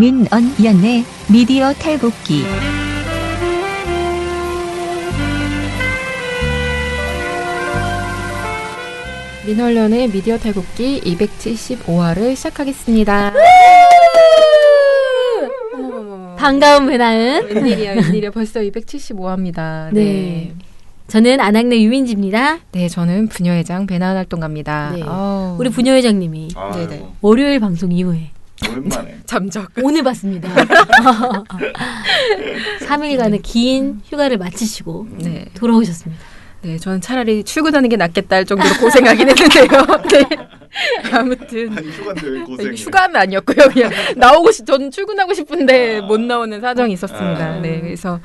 민언연의 미디어 탈곡기. 민언연의 미디어 탈곡기 275화를 시작하겠습니다. 반가운 배나은. 웬일이야. 벌써 275화입니다. 네. 저는 안학내 유민지입니다. 네, 저는 부녀회장 배나은 활동가입니다. 네. 우리 부녀회장님이 네네. 월요일 방송 이후에 오랜만에 잠적 오늘 봤습니다. 3일간의 긴 휴가를 마치시고 네. 돌아오셨습니다. 네, 저는 차라리 출근하는 게 낫겠다 할 정도로 고생하긴 했는데요. 네. 아무튼 아니 휴가인데 왜 고생해? 휴가는 아니었고요. 그냥 저는 출근하고 싶은데 못 나오는 사정이 있었습니다. 네, 그래서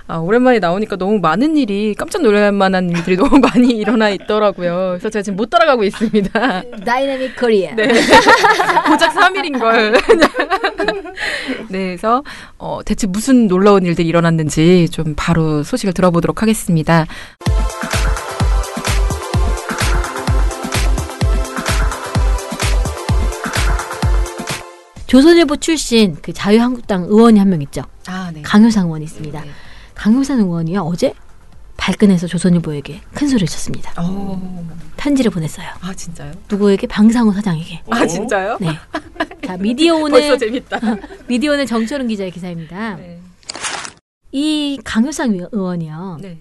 오랜만에 나오니까 너무 많은 일이 깜짝 놀랄 만한 일들이 너무 많이 일어나 있더라고요. 그래서 제가 지금 못 따라가고 있습니다. 다이내믹 코리아. 네. 고작 3일인 걸. 네, 그래서 대체 무슨 놀라운 일들이 일어났는지 좀 바로 소식을 들어보도록 하겠습니다. 조선일보 출신 그 자유한국당 의원이 한 명 있죠. 네. 강효상 의원이 있습니다. 네. 강효상 의원이요 어제 발끈해서 조선일보에게 큰 소리를 쳤습니다. 편지를 보냈어요. 아, 진짜요? 누구에게? 방상호 사장에게. 아, 진짜요? 네. 자, 미디어오늘 벌써 재밌다. 미디어오늘 정철은 기자의 기사입니다. 네. 이 강효상 의원이요. 네.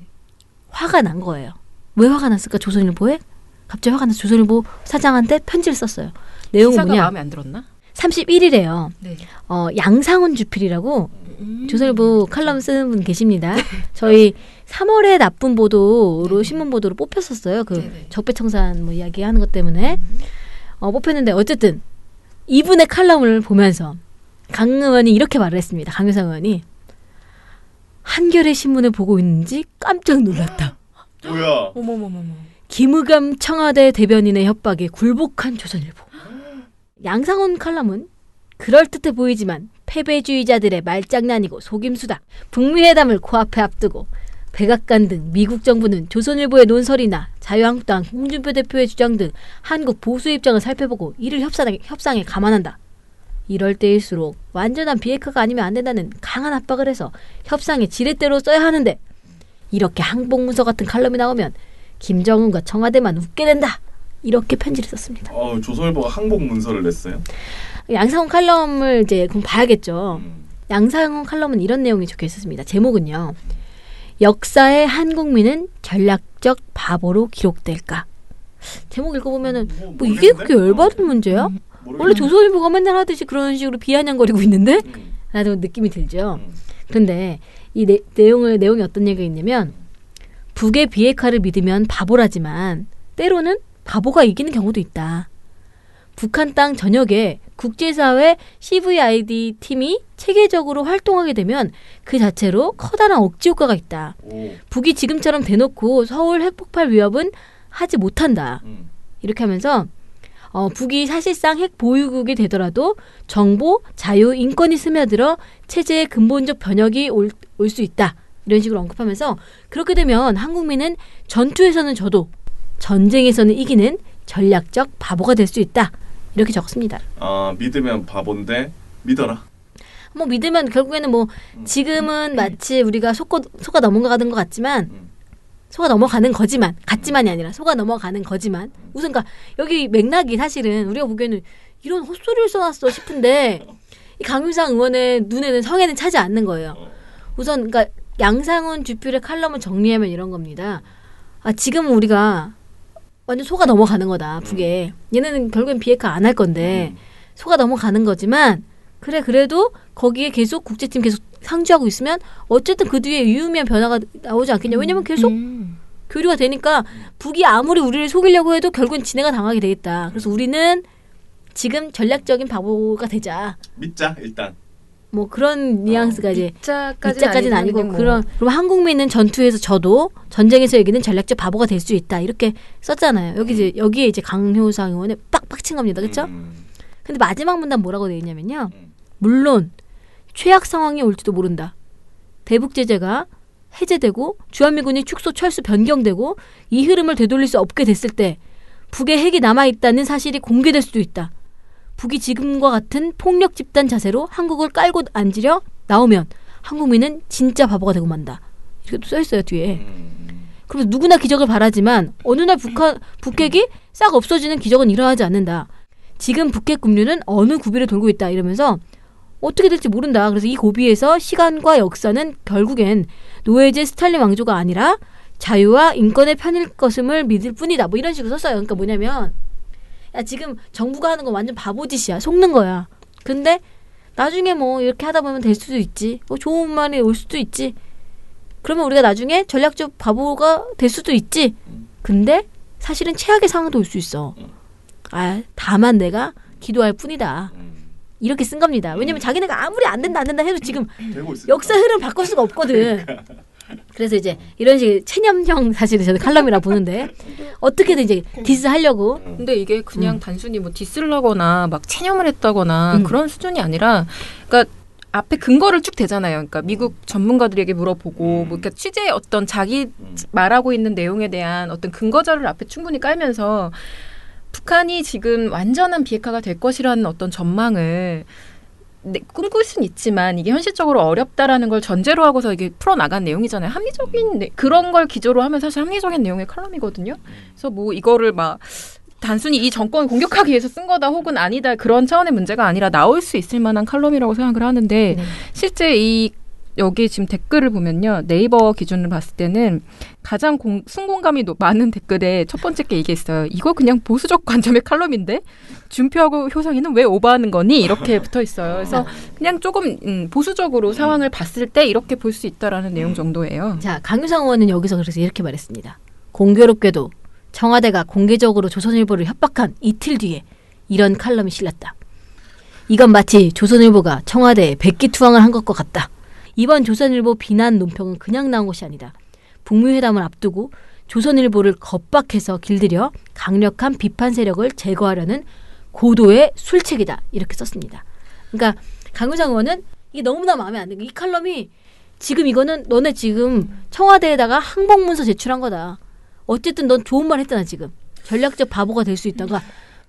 화가 난 거예요. 왜 화가 났을까? 조선일보에 갑자기 화가 나서 조선일보 사장한테 편지를 썼어요. 내용은 기사가 뭐냐? 마음에 안 들었나? 31일에요. 네. 양상훈 주필이라고 조선일보 칼럼 쓰는 분 계십니다. 저희 3월에 나쁜 보도로 신문 보도로 뽑혔었어요. 그 네네. 적폐청산 뭐 이야기하는 것 때문에 뽑혔는데 어쨌든 이분의 칼럼을 보면서 강 의원이 이렇게 말을 했습니다. 강효상 의원이 한겨레 신문을 보고 있는지 깜짝 놀랐다. 뭐야? 어머머머머. 김의겸 청와대 대변인의 협박에 굴복한 조선일보. 양상훈 칼럼은 그럴듯해 보이지만 패배주의자들의 말장난이고 속임수다. 북미회담을 코앞에 앞두고 백악관 등 미국 정부는 조선일보의 논설이나 자유한국당 홍준표 대표의 주장 등 한국 보수의 입장을 살펴보고 이를 협상에 감안한다. 이럴 때일수록 완전한 비핵화가 아니면 안 된다는 강한 압박을 해서 협상의 지렛대로 써야 하는데 이렇게 항복문서 같은 칼럼이 나오면 김정은과 청와대만 웃게 된다. 이렇게 편지를 썼습니다. 조선일보가 항복 문서를 냈어요? 양상훈 칼럼을 이제 그럼 봐야겠죠. 양상훈 칼럼은 이런 내용이 적혀 있었습니다. 제목은요. 역사의 한국민은 전략적 바보로 기록될까? 제목 읽어보면은 뭐 이게 그렇게 열받은 문제야? 원래 조선일보가 맨날 하듯이 그런 식으로 비아냥거리고 있는데? 라는 느낌이 들죠. 그런데 이 내용이 어떤 얘기가 있냐면 북의 비핵화를 믿으면 바보라지만 때로는 바보가 이기는 경우도 있다. 북한 땅 전역에 국제사회 CVID 팀이 체계적으로 활동하게 되면 그 자체로 커다란 억지 효과가 있다. 북이 지금처럼 대놓고 서울 핵폭발 위협은 하지 못한다. 이렇게 하면서 북이 사실상 핵 보유국이 되더라도 정보, 자유, 인권이 스며들어 체제의 근본적 변혁이 올 수 있다. 이런 식으로 언급하면서 그렇게 되면 한국민은 전투에서는 져도 전쟁에서는 이기는 전략적 바보가 될 수 있다. 이렇게 적습니다. 믿으면 바본데 믿어라. 뭐 믿으면 결국에는 뭐 지금은 마치 우리가 속아 넘어가는 것 같지만 속아 넘어가는 거지만 같지만이 아니라 속아 넘어가는 거지만 우선 그러니까 여기 맥락이 사실은 우리가 보기에는 이런 헛소리를 써놨어 싶은데 이 강효상 의원의 눈에는 성에는 차지 않는 거예요. 우선 그러니까 양상훈 주필의 칼럼을 정리하면 이런 겁니다. 지금 우리가 완전 속아 넘어가는 거다. 북에. 얘네는 결국엔 비핵화 안 할 건데 속아 넘어가는 거지만 그래도 거기에 계속 국제팀 계속 상주하고 있으면 어쨌든 그 뒤에 유의미한 변화가 나오지 않겠냐. 왜냐면 계속 교류가 되니까 북이 아무리 우리를 속이려고 해도 결국엔 진해가 당하게 되겠다. 그래서 우리는 지금 전략적인 바보가 되자. 믿자 일단. 뭐 그런 뉘앙스가 이제 밑자까지는 아니고 그럼 한국민은 전투에서 져도 전쟁에서 이기는 전략적 바보가 될 수 있다 이렇게 썼잖아요. 여기에 이제 강효상 의원이 빡친 겁니다, 그렇죠? 근데 마지막 문단 뭐라고 되어 있냐면요. 물론 최악 상황이 올지도 모른다. 대북 제재가 해제되고 주한미군이 축소 철수 변경되고 이 흐름을 되돌릴 수 없게 됐을 때 북에 핵이 남아 있다는 사실이 공개될 수도 있다. 북이 지금과 같은 폭력 집단 자세로 한국을 깔고 앉으려 나오면 한국민은 진짜 바보가 되고 만다. 이렇게 또 써있어요 뒤에. 그래서 누구나 기적을 바라지만 어느 날 북핵이 싹 없어지는 기적은 일어나지 않는다. 지금 북핵 급류는 어느 구비를 돌고 있다 이러면서 어떻게 될지 모른다. 그래서 이 고비에서 시간과 역사는 결국엔 노예제 스탈린 왕조가 아니라 자유와 인권의 편일 것임을 믿을 뿐이다. 뭐 이런 식으로 썼어요. 그러니까 뭐냐면 야 지금 정부가 하는 건 완전 바보짓이야. 속는 거야. 근데 나중에 뭐 이렇게 하다 보면 될 수도 있지. 뭐 좋은 말이 올 수도 있지. 그러면 우리가 나중에 전략적 바보가 될 수도 있지. 근데 사실은 최악의 상황도 올 수 있어. 다만 내가 기도할 뿐이다. 이렇게 쓴 겁니다. 왜냐면 자기네가 아무리 안 된다 해도 지금 역사 흐름 바꿀 수가 없거든. 그래서 이제 이런 식의 체념형 사실은 저는 칼럼이라 보는데 어떻게든 이제 디스하려고. 근데 이게 그냥 단순히 뭐 디스를 하거나 막 체념을 했다거나 그런 수준이 아니라 그러니까 앞에 근거를 쭉 대잖아요. 그러니까 미국 전문가들에게 물어보고 뭐 그러니까 취재의 어떤 자기 말하고 있는 내용에 대한 어떤 근거 자료를 앞에 충분히 깔면서 북한이 지금 완전한 비핵화가 될 것이라는 어떤 전망을 꿈꿀 수는 있지만 이게 현실적으로 어렵다라는 걸 전제로 하고서 이게 풀어나간 내용이잖아요. 합리적인 그런 걸 기조로 하면 사실 합리적인 내용의 칼럼이거든요. 그래서 뭐 이거를 막 단순히 이 정권을 공격하기 위해서 쓴 거다 혹은 아니다 그런 차원의 문제가 아니라 나올 수 있을 만한 칼럼이라고 생각을 하는데 실제 이 여기 지금 댓글을 보면요. 네이버 기준으로 봤을 때는 가장 순공감이 많은 댓글에 첫 번째 게 이게 있어요. 이거 그냥 보수적 관점의 칼럼인데 준표하고 효성이는 왜 오버하는 거니? 이렇게 붙어 있어요. 그래서 그냥 조금 보수적으로 상황을 봤을 때 이렇게 볼 수 있다라는 내용 정도예요. 자, 강유상 의원은 여기서 그래서 이렇게 말했습니다. 공교롭게도 청와대가 공개적으로 조선일보를 협박한 이틀 뒤에 이런 칼럼이 실렸다. 이건 마치 조선일보가 청와대에 백기투항을 한 것과 같다. 이번 조선일보 비난 논평은 그냥 나온 것이 아니다. 북미 회담을 앞두고 조선일보를 겁박해서 길들여 강력한 비판 세력을 제거하려는 고도의 술책이다. 이렇게 썼습니다. 그러니까 강유상 의원은 이게 너무나 마음에 안 들고 이 칼럼이 지금 이거는 너네 지금 청와대에다가 항복문서 제출한 거다. 어쨌든 넌 좋은 말 했잖아 지금. 전략적 바보가 될 수 있다가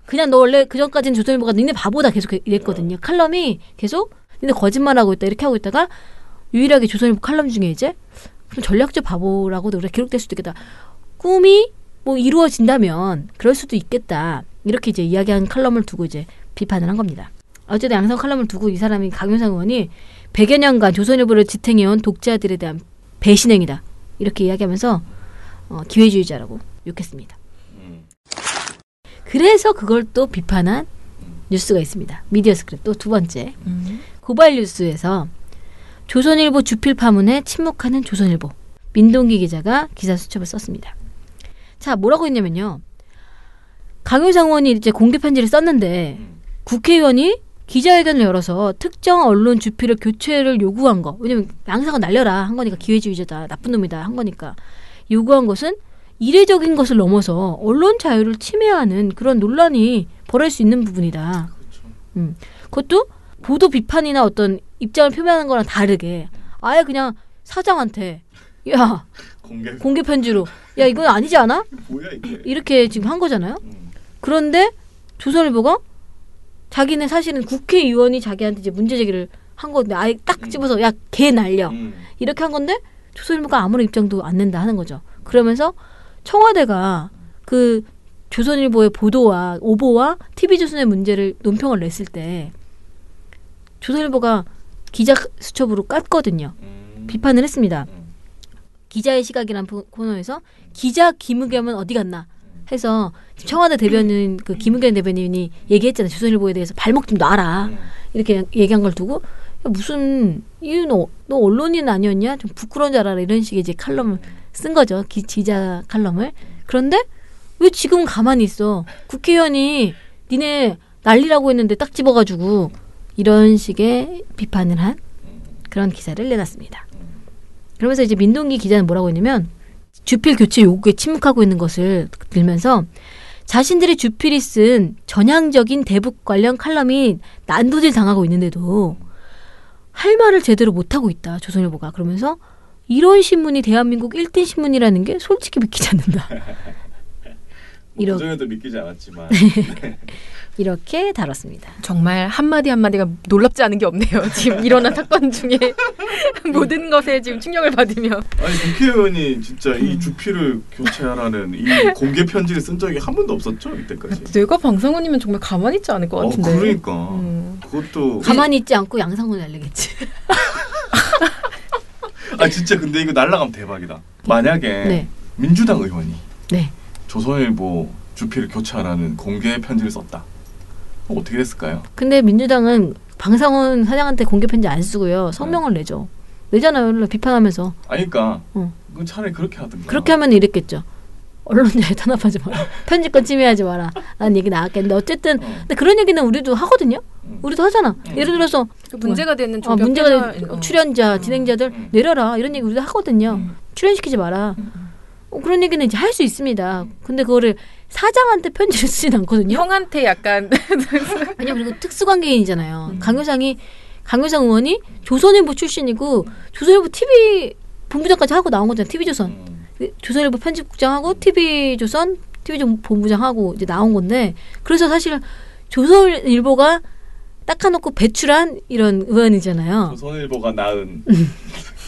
그냥 너 원래 그전까지는 조선일보가 니네 바보다 계속 이랬거든요. 칼럼이 계속 니네 거짓말하고 있다 이렇게 하고 있다가 유일하게 조선일보 칼럼 중에 이제 그럼 전략적 바보라고도 그래 기록될 수도 있겠다. 꿈이 뭐 이루어진다면 그럴 수도 있겠다. 이렇게 이제 이야기한 칼럼을 두고 이제 비판을 한 겁니다. 어쨌든 양상 칼럼을 두고 이 사람이 강윤상 의원이 100여 년간 조선일보를 지탱해온 독자들에 대한 배신행위다. 이렇게 이야기하면서 기회주의자라고 욕했습니다. 그래서 그걸 또 비판한 뉴스가 있습니다. 미디어 스크랩 또 두 번째. 고발 뉴스에서 조선일보 주필 파문에 침묵하는 조선일보. 민동기 기자가 기사 수첩을 썼습니다. 자, 뭐라고 했냐면요. 강윤상 의원이 이제 공개 편지를 썼는데 국회의원이 기자회견을 열어서 특정 언론 주필을 교체를 요구한 거. 왜냐면 양상은 날려라 한 거니까 기회주의자다. 나쁜 놈이다 한 거니까. 요구한 것은 이례적인 것을 넘어서 언론 자유를 침해하는 그런 논란이 벌어질 수 있는 부분이다. 그것도 보도 비판이나 어떤 입장을 표명하는 거랑 다르게 아예 그냥 사장한테 야 공개 편지로 야 이건 아니지 않아? 뭐야 이게? 이렇게 지금 한 거잖아요. 그런데 조선일보가 자기는 사실은 국회의원이 자기한테 이제 문제 제기를 한 건데 아예 딱 집어서 야 걔 날려 이렇게 한 건데 조선일보가 아무런 입장도 안 낸다 하는 거죠. 그러면서 청와대가 그 조선일보의 보도와 오보와 TV조선의 문제를 논평을 냈을 때 조선일보가 기자 수첩으로 깠거든요. 비판을 했습니다. 기자의 시각이란 코너에서 기자 김의겸은 어디 갔나 해서 청와대 대변인 그 김의겸 대변인이 얘기했잖아요. 조선일보에 대해서 발목 좀 놔라 이렇게 얘기한 걸 두고 야, 무슨 너 언론인 아니었냐? 좀 부끄러운 줄 알아라 이런 식의 이제 칼럼을 쓴 거죠. 기자 칼럼을. 그런데 왜 지금 가만히 있어? 국회의원이 니네 난리라고 했는데 딱 집어가지고 이런 식의 비판을 한 그런 기사를 내놨습니다. 그러면서 이제 민동기 기자는 뭐라고 했냐면 주필 교체 요구에 침묵하고 있는 것을 들면서 자신들의 주필이 쓴 전향적인 대북 관련 칼럼이 난도질 당하고 있는데도 할 말을 제대로 못하고 있다. 조선일보가. 그러면서 이런 신문이 대한민국 1등 신문이라는 게 솔직히 믿기지 않는다. 그전에도 믿기지 않았지만 이렇게 다뤘습니다. 정말 한마디 한마디가 놀랍지 않은 게 없네요. 지금 일어난 사건 중에 모든 것에 지금 충격을 받으며. 아니 국회의원이 진짜 이 주피를 교체하라는 이 공개 편지를 쓴 적이 한 번도 없었죠 이때까지. 내가 방상훈이면 정말 가만히 있지 않을 것 같은데. 그러니까 그것도 가만히 있지 않고 양상훈을 알리겠지. 아 진짜 근데 이거 날라가면 대박이다. 만약에 네. 민주당 의원이 네. 조선일보 주피를 교체하라는 공개 편지를 썼다. 어떻게 됐을까요? 근데 민주당은 방상훈 사장한테 공개 편지 안 쓰고요. 성명을 내죠. 내잖아요. 비판하면서. 아니 그러니까 그 차라리 그렇게 하든가. 그렇게 하면 이랬겠죠. 언론자에 탄압하지 마라. 편집권 침해하지 마라. 라는 얘기 나왔겠는데 어쨌든 근데 그런 얘기는 우리도 하거든요. 우리도 하잖아. 예를 들어서 문제가 되는 문제가 된 출연자, 진행자들 내려라. 이런 얘기 우리도 하거든요. 출연시키지 마라. 그런 얘기는 이제 할 수 있습니다. 근데 그거를 사장한테 편지를 쓰진 않거든요. 형한테 약간 왜냐면 그리고 특수관계인이잖아요. 강효상 의원이 조선일보 출신이고 조선일보 TV 본부장까지 하고 나온 거잖아요. TV조선. 조선일보 편집국장하고 TV조선 본부장하고 이제 나온 건데 그래서 사실 조선일보가 닦아놓고 배출한 이런 의원이잖아요. 조선일보가 낳은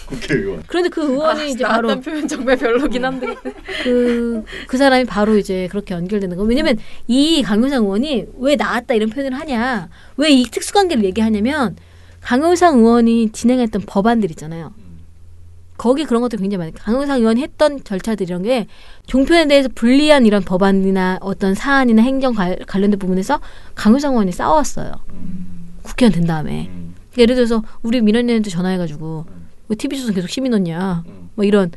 국회의원. 그런데 그 의원이 이제 바로 나왔던 표현 정말 별로긴 한데 그 사람이 바로 이제 그렇게 연결되는 거. 왜냐면 이 강효상 의원이 왜 나왔다 이런 표현을 하냐, 왜 이 특수관계를 얘기하냐면 강효상 의원이 진행했던 법안들 있잖아요. 거기 그런 것도 굉장히 많아요. 강효상 의원이 했던 절차들 이런 게 종편에 대해서 불리한 이런 법안이나 어떤 사안이나 행정 관련된 부분에서 강효상 의원이 싸웠어요. 국회의원 된 다음에. 예를 들어서 우리 민원인한테 전화해가지고 왜 TV조선 계속 시민 넣냐 뭐 이런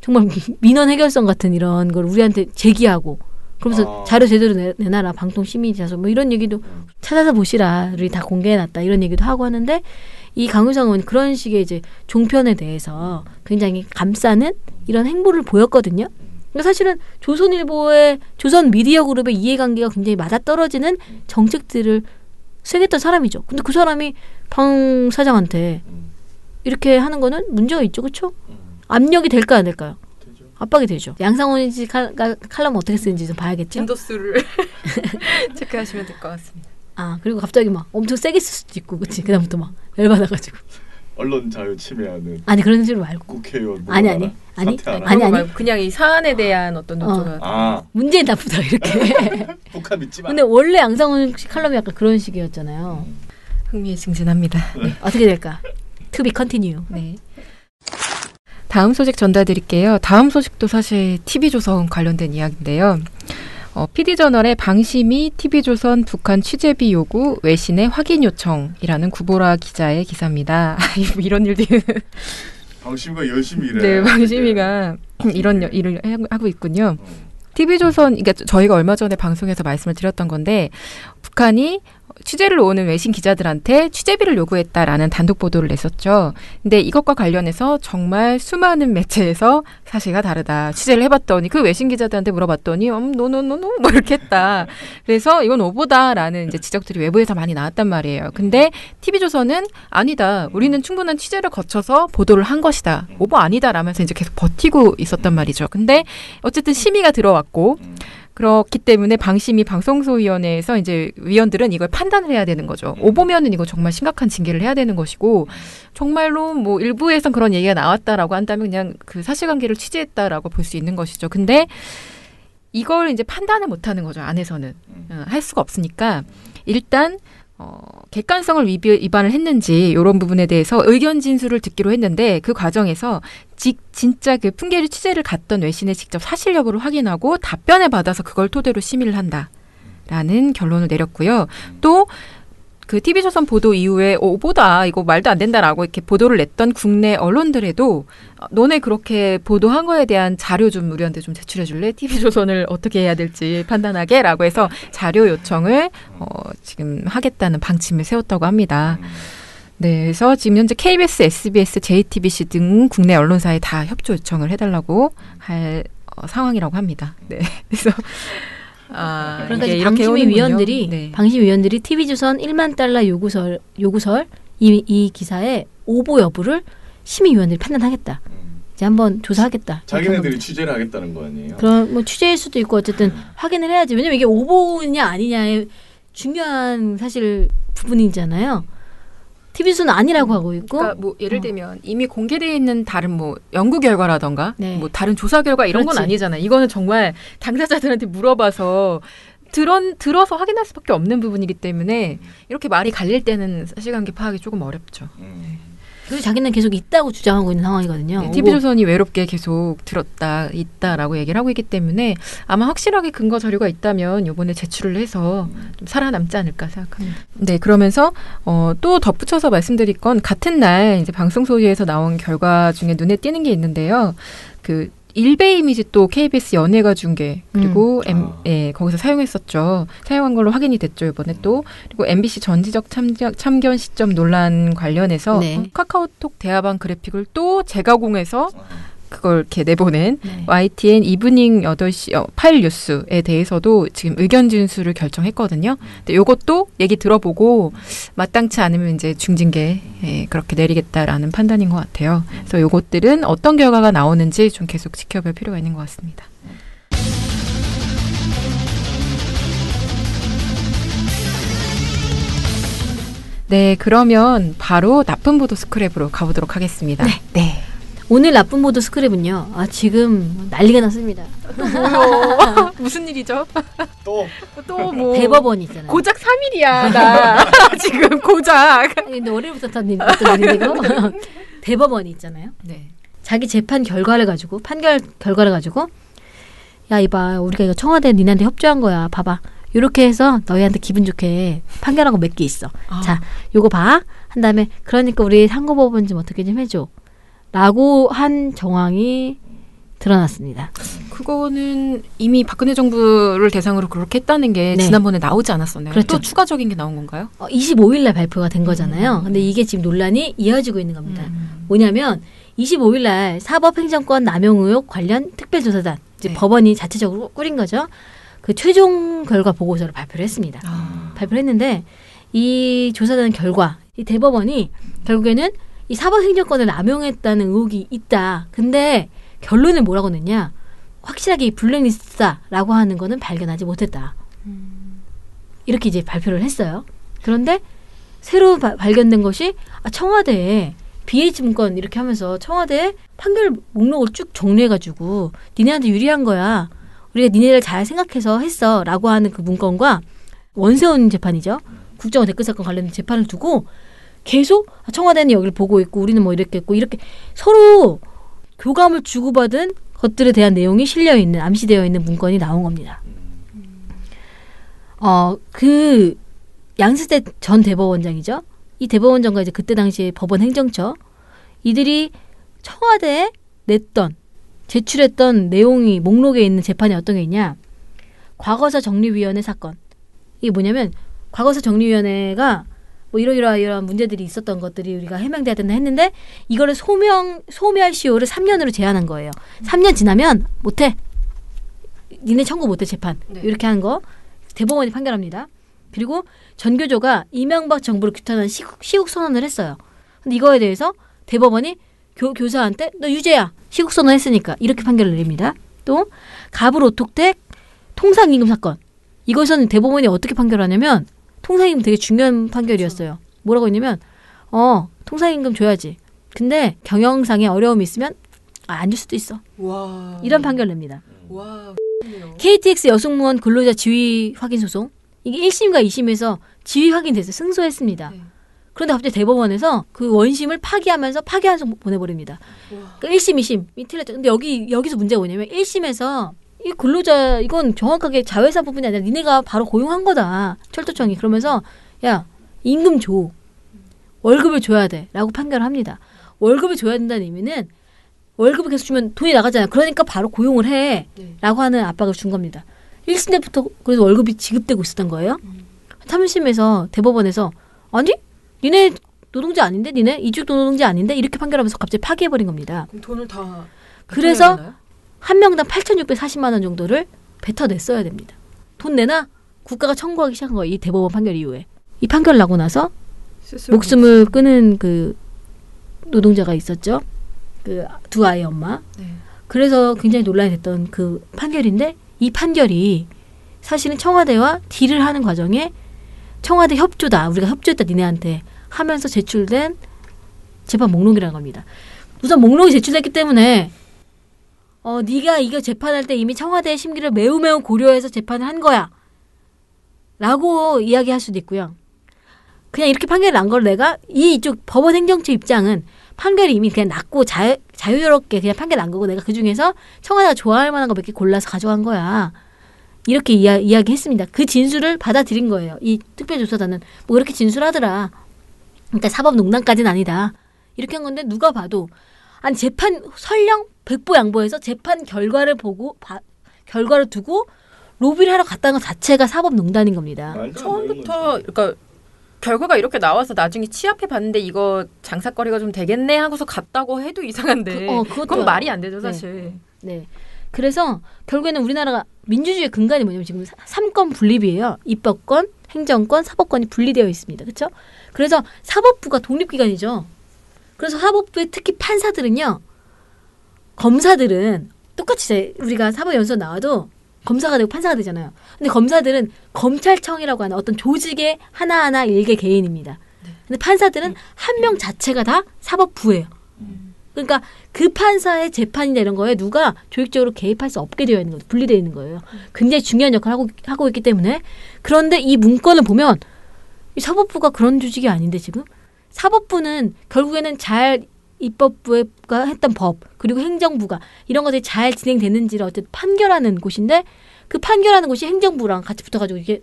정말 민원 해결성 같은 이런 걸 우리한테 제기하고 그러면서 자료 제대로 내놔라 방통 심의자서 뭐 이런 얘기도 찾아서 보시라 우리 다 공개해놨다 이런 얘기도 하고 하는데 이 강효상 의원이 그런 식의 이제 종편에 대해서 굉장히 감싸는 이런 행보를 보였거든요. 그러니까 사실은 조선일보의 조선 미디어 그룹의 이해관계가 굉장히 맞아떨어지는 정책들을 수행했던 사람이죠. 근데 그 사람이 방 사장한테 이렇게 하는 거는 문제가 있죠. 그렇죠? 압력이 될까 안 될까요? 되죠. 압박이 되죠. 양상훈이 칼럼 어떻게 쓰는지 좀 봐야겠죠. 빈도수를 체크하시면 될 것 같습니다. 아 그리고 갑자기 막 엄청 세게 쓸 수도 있고 그치? 그다음부터 막 열받아가지고 언론 자유 침해하는 아니 그런 식으로 말고 국회의원 아니 그냥 이 사안에 대한 어떤 노조가 문재인 나쁘다 이렇게 북한 믿지 마. 근데 원래 양상훈 씨 칼럼이 약간 그런 식이었잖아요. 흥미진진합니다. 네. 어떻게 될까? To be continue. 네. 다음 소식 전달드릴게요. 다음 소식도 사실 TV조선 관련된 이야기인데요. PD저널의 방심이 TV조선 북한 취재비 요구 외신의 확인 요청이라는 구보라 기자의 기사입니다. 이런 일도 방심이가 열심히 일해. 네, 방심이가 이런 일을 하고 있군요. TV조선, 그러니까 저희가 얼마 전에 방송에서 말씀을 드렸던 건데 북한이 취재를 오는 외신 기자들한테 취재비를 요구했다라는 단독 보도를 냈었죠. 근데 이것과 관련해서 정말 수많은 매체에서 사실과 다르다. 취재를 해봤더니 그 외신 기자들한테 물어봤더니 노노노노 뭐 이렇게 했다. 그래서 이건 오보다라는 이제 지적들이 외부에서 많이 나왔단 말이에요. 근데 TV조선은 아니다. 우리는 충분한 취재를 거쳐서 보도를 한 것이다. 오보 아니다라면서 이제 계속 버티고 있었단 말이죠. 근데 어쨌든 심의가 들어왔고 그렇기 때문에 방심위 방송소위원회에서 이제 위원들은 이걸 판단을 해야 되는 거죠. 오보면은 이거 정말 심각한 징계를 해야 되는 것이고 정말로 뭐 일부에선 그런 얘기가 나왔다라고 한다면 그냥 그 사실관계를 취재했다라고 볼 수 있는 것이죠. 근데 이걸 이제 판단을 못하는 거죠. 안에서는 할 수가 없으니까 일단 객관성을 위반을 했는지 이런 부분에 대해서 의견 진술을 듣기로 했는데 그 과정에서 진짜 그 풍계리 취재를 갔던 외신에 직접 사실 여부를 확인하고 답변을 받아서 그걸 토대로 심의를 한다라는 결론을 내렸고요. 또 그 TV조선 보도 이후에 오보다 이거 말도 안 된다라고 이렇게 보도를 냈던 국내 언론들에도 너네 그렇게 보도한 거에 대한 자료 좀 우리한테 좀 제출해 줄래? TV조선을 어떻게 해야 될지 판단하게라고 해서 자료 요청을 지금 하겠다는 방침을 세웠다고 합니다. 네, 그래서 지금 현재 KBS, SBS, JTBC 등 국내 언론사에 다 협조 요청을 해달라고 할 상황이라고 합니다. 네, 그래서 그러니까 이렇게 방심위원들이 방심위원들이 TV조선 1만 달러 요구설 이 기사의 오보 여부를 심의위원들이 판단하겠다. 이제 한번 조사하겠다. 자기네들이 취재를 하겠다는 거 아니에요? 그럼 뭐 취재일 수도 있고 어쨌든 확인을 해야지. 왜냐면 이게 오보냐 아니냐의 중요한 사실 부분이잖아요. TV조선은 아니라고 하고 있고. 그러니까 뭐 예를 들면 이미 공개되어 있는 다른 뭐 연구 결과라던가 네. 뭐 다른 조사 결과 이런 건 그렇지. 아니잖아요. 이거는 정말 당사자들한테 물어봐서 들어서 확인할 수밖에 없는 부분이기 때문에 이렇게 말이 갈릴 때는 사실관계 파악이 조금 어렵죠. 그리고 자기는 계속 있다고 주장하고 있는 상황이거든요. 네, TV조선이 외롭게 계속 있다라고 얘기를 하고 있기 때문에 아마 확실하게 근거 자료가 있다면 이번에 제출을 해서 좀 살아남지 않을까 생각합니다. 네, 그러면서 또 덧붙여서 말씀드릴 건 같은 날 이제 방송 소리에서 나온 결과 중에 눈에 띄는 게 있는데요. 그 일베 이미지 또 KBS 연예가 중계 그리고 거기서 사용했었죠. 사용한 걸로 확인이 됐죠 이번에 또. 그리고 MBC 전지적 참견 시점 논란 관련해서 네. 카카오톡 대화방 그래픽을 또 재가공해서 그걸 이렇게 내보낸 네. YTN 이브닝 8시 8 뉴스에 대해서도 지금 의견 진술을 결정했거든요. 근데 요것도 얘기 들어보고 마땅치 않으면 이제 중징계 그렇게 내리겠다라는 판단인 것 같아요. 그래서 요것들은 어떤 결과가 나오는지 좀 계속 지켜볼 필요가 있는 것 같습니다. 네, 그러면 바로 나쁜 보도 스크랩으로 가보도록 하겠습니다. 네. 오늘 나쁜 보도 스크랩은요. 지금 난리가 났습니다. 뭐요? 무슨 일이죠? 또 뭐 대법원이 있잖아요. 고작 3일이야 나 지금 고작. 근데 월요일부터 던 일인데 이거 대법원이 있잖아요. 네. 자기 재판 결과를 가지고 판결 결과를 가지고 야 이봐 우리가 이거 청와대 니네한테 협조한 거야. 봐봐. 이렇게 해서 너희한테 기분 좋게 판결한 거 몇 개 있어. 자 요거 봐. 한 다음에 그러니까 우리 상고법원 좀 어떻게 좀 해줘. 라고 한 정황이 드러났습니다. 그거는 이미 박근혜 정부를 대상으로 그렇게 했다는 게 네. 지난번에 나오지 않았었나요? 그렇죠. 또 추가적인 게 나온 건가요? 25일 날 발표가 된 거잖아요. 근데 이게 지금 논란이 이어지고 있는 겁니다. 뭐냐면 25일 날 사법행정권 남용 의혹 관련 특별조사단 이제 네. 법원이 자체적으로 꾸린 거죠. 그 최종 결과 보고서를 발표를 했습니다. 발표를 했는데 이 조사단 결과 이 대법원이 결국에는 이 사법행정권을 남용했다는 의혹이 있다. 근데 결론을 뭐라고 냈냐? 확실하게 이 블랙리스트다라고 하는 거는 발견하지 못했다. 이렇게 이제 발표를 했어요. 그런데 새로 발견된 것이 청와대에 BH 문건 이렇게 하면서 청와대에 판결 목록을 쭉 정리해가지고 니네한테 유리한 거야. 우리가 니네를 잘 생각해서 했어. 라고 하는 그 문건과 원세훈 재판이죠. 국정원 댓글 사건 관련된 재판을 두고 계속 청와대는 여기를 보고 있고 우리는 뭐 이렇게 했고 이렇게 서로 교감을 주고받은 것들에 대한 내용이 실려있는 암시되어 있는 문건이 나온 겁니다. 그 양승태 전 대법원장이죠. 이 대법원장과 이제 그때 당시에 법원 행정처 이들이 청와대에 제출했던 내용이 목록에 있는 재판이 어떤 게 있냐. 과거사 정리위원회 사건. 이게 뭐냐면 과거사 정리위원회가 뭐 이러이러한 문제들이 있었던 것들이 우리가 해명돼야 된다 했는데 이거를 소멸 시효를 3년으로 제한한 거예요. 3년 지나면 못해. 니네 청구 못해 재판. 네. 이렇게 하는 거 대법원이 판결합니다. 그리고 전교조가 이명박 정부를 규탄한 시국 선언을 했어요. 근데 이거에 대해서 대법원이 교사한테 너 유죄야. 시국 선언했으니까 이렇게 판결을 내립니다. 또 갑을 오톡택 통상임금 사건. 이것은 대법원이 어떻게 판결하냐면 통상임금 되게 중요한 판결이었어요. 뭐라고 했냐면 통상임금 줘야지. 근데 경영상에 어려움이 있으면 안 줄 수도 있어. 와. 이런 판결을 냅니다. 와. KTX 여승무원 근로자 지위 확인 소송. 이게 1심과 2심에서 지위 확인돼서 승소했습니다. 네. 그런데 갑자기 대법원에서 그 원심을 파기하면서 파기환송 보내버립니다. 그러니까 1심, 2심이 틀렸죠. 근데 여기서 문제가 뭐냐면 1심에서 이 근로자 이건 정확하게 자회사 부분이 아니라 니네가 바로 고용한 거다. 철도청이. 그러면서 야 임금 줘. 월급을 줘야 돼. 라고 판결을 합니다. 월급을 줘야 된다는 의미는 월급을 계속 주면 돈이 나가잖아요. 그러니까 바로 고용을 해. 라고 하는 압박을 준 겁니다. 1심 때부터 그래서 월급이 지급되고 있었던 거예요. 3심에서 대법원에서 아니? 니네 노동자 아닌데? 니네 이주 노동자 아닌데? 이렇게 판결하면서 갑자기 파기해버린 겁니다. 그럼 돈을 다 그래서 한 명당 8,640만 원 정도를 뱉어냈어야 됩니다. 돈 내나 국가가 청구하기 시작한 거예요. 이 대법원 판결 이후에. 이 판결 나고 나서 목숨을 끊은 그 노동자가 있었죠. 그 두 아이 엄마. 네. 그래서 굉장히 논란이 됐던 그 판결인데 이 판결이 사실은 청와대와 딜을 하는 과정에 청와대 협조다. 우리가 협조했다 니네한테 하면서 제출된 재판 목록이라는 겁니다. 우선 목록이 제출됐기 때문에 네가 이거 재판할 때 이미 청와대의 심기를 매우 고려해서 재판을 한 거야. 라고 이야기할 수도 있고요. 그냥 이렇게 판결이 난 걸 내가 이쪽 법원 행정처 입장은 판결이 이미 그냥 났고 자유롭게 그냥 판결 난 거고 내가 그중에서 청와대가 좋아할 만한 거 몇 개 골라서 가져간 거야. 이렇게 이야기했습니다. 그 진술을 받아들인 거예요. 이 특별조사단은 뭐 그렇게 진술하더라. 그러니까 사법농단까지는 아니다. 이렇게 한 건데 누가 봐도 아니 재판 설령 백보 양보해서 재판 결과를 보고 결과를 두고 로비를 하러 갔다는 것 자체가 사법농단인 겁니다. 처음부터 그러니까 결과가 이렇게 나와서 나중에 취합해 봤는데 이거 장사거리가 좀 되겠네 하고서 갔다고 해도 이상한데 그건 말이 안 되죠 사실. 네. 그래서 결국에는 우리나라가 민주주의의 근간이 뭐냐면 지금 3권 분립이에요. 입법권, 행정권, 사법권이 분리되어 있습니다. 그렇죠? 그래서 사법부가 독립기관이죠. 그래서 사법부의 특히 판사들은요. 검사들은 똑같이 우리가 사법연수원 나와도 검사가 되고 판사가 되잖아요. 근데 검사들은 검찰청이라고 하는 어떤 조직의 하나하나 일개 개인입니다. 근데 판사들은 한 명 자체가 다 사법부예요. 그러니까 그 판사의 재판이나 이런 거에 누가 조직적으로 개입할 수 없게 되어 있는 거죠. 분리되어 있는 거예요. 굉장히 중요한 역할을 하고 있기 때문에 그런데 이 문건을 보면 이 사법부가 그런 조직이 아닌데 지금 사법부는 결국에는 잘 입법부가 했던 법 그리고 행정부가 이런 것들이 잘 진행되는지를 어쨌든 판결하는 곳인데 그 판결하는 곳이 행정부랑 같이 붙어가지고 이게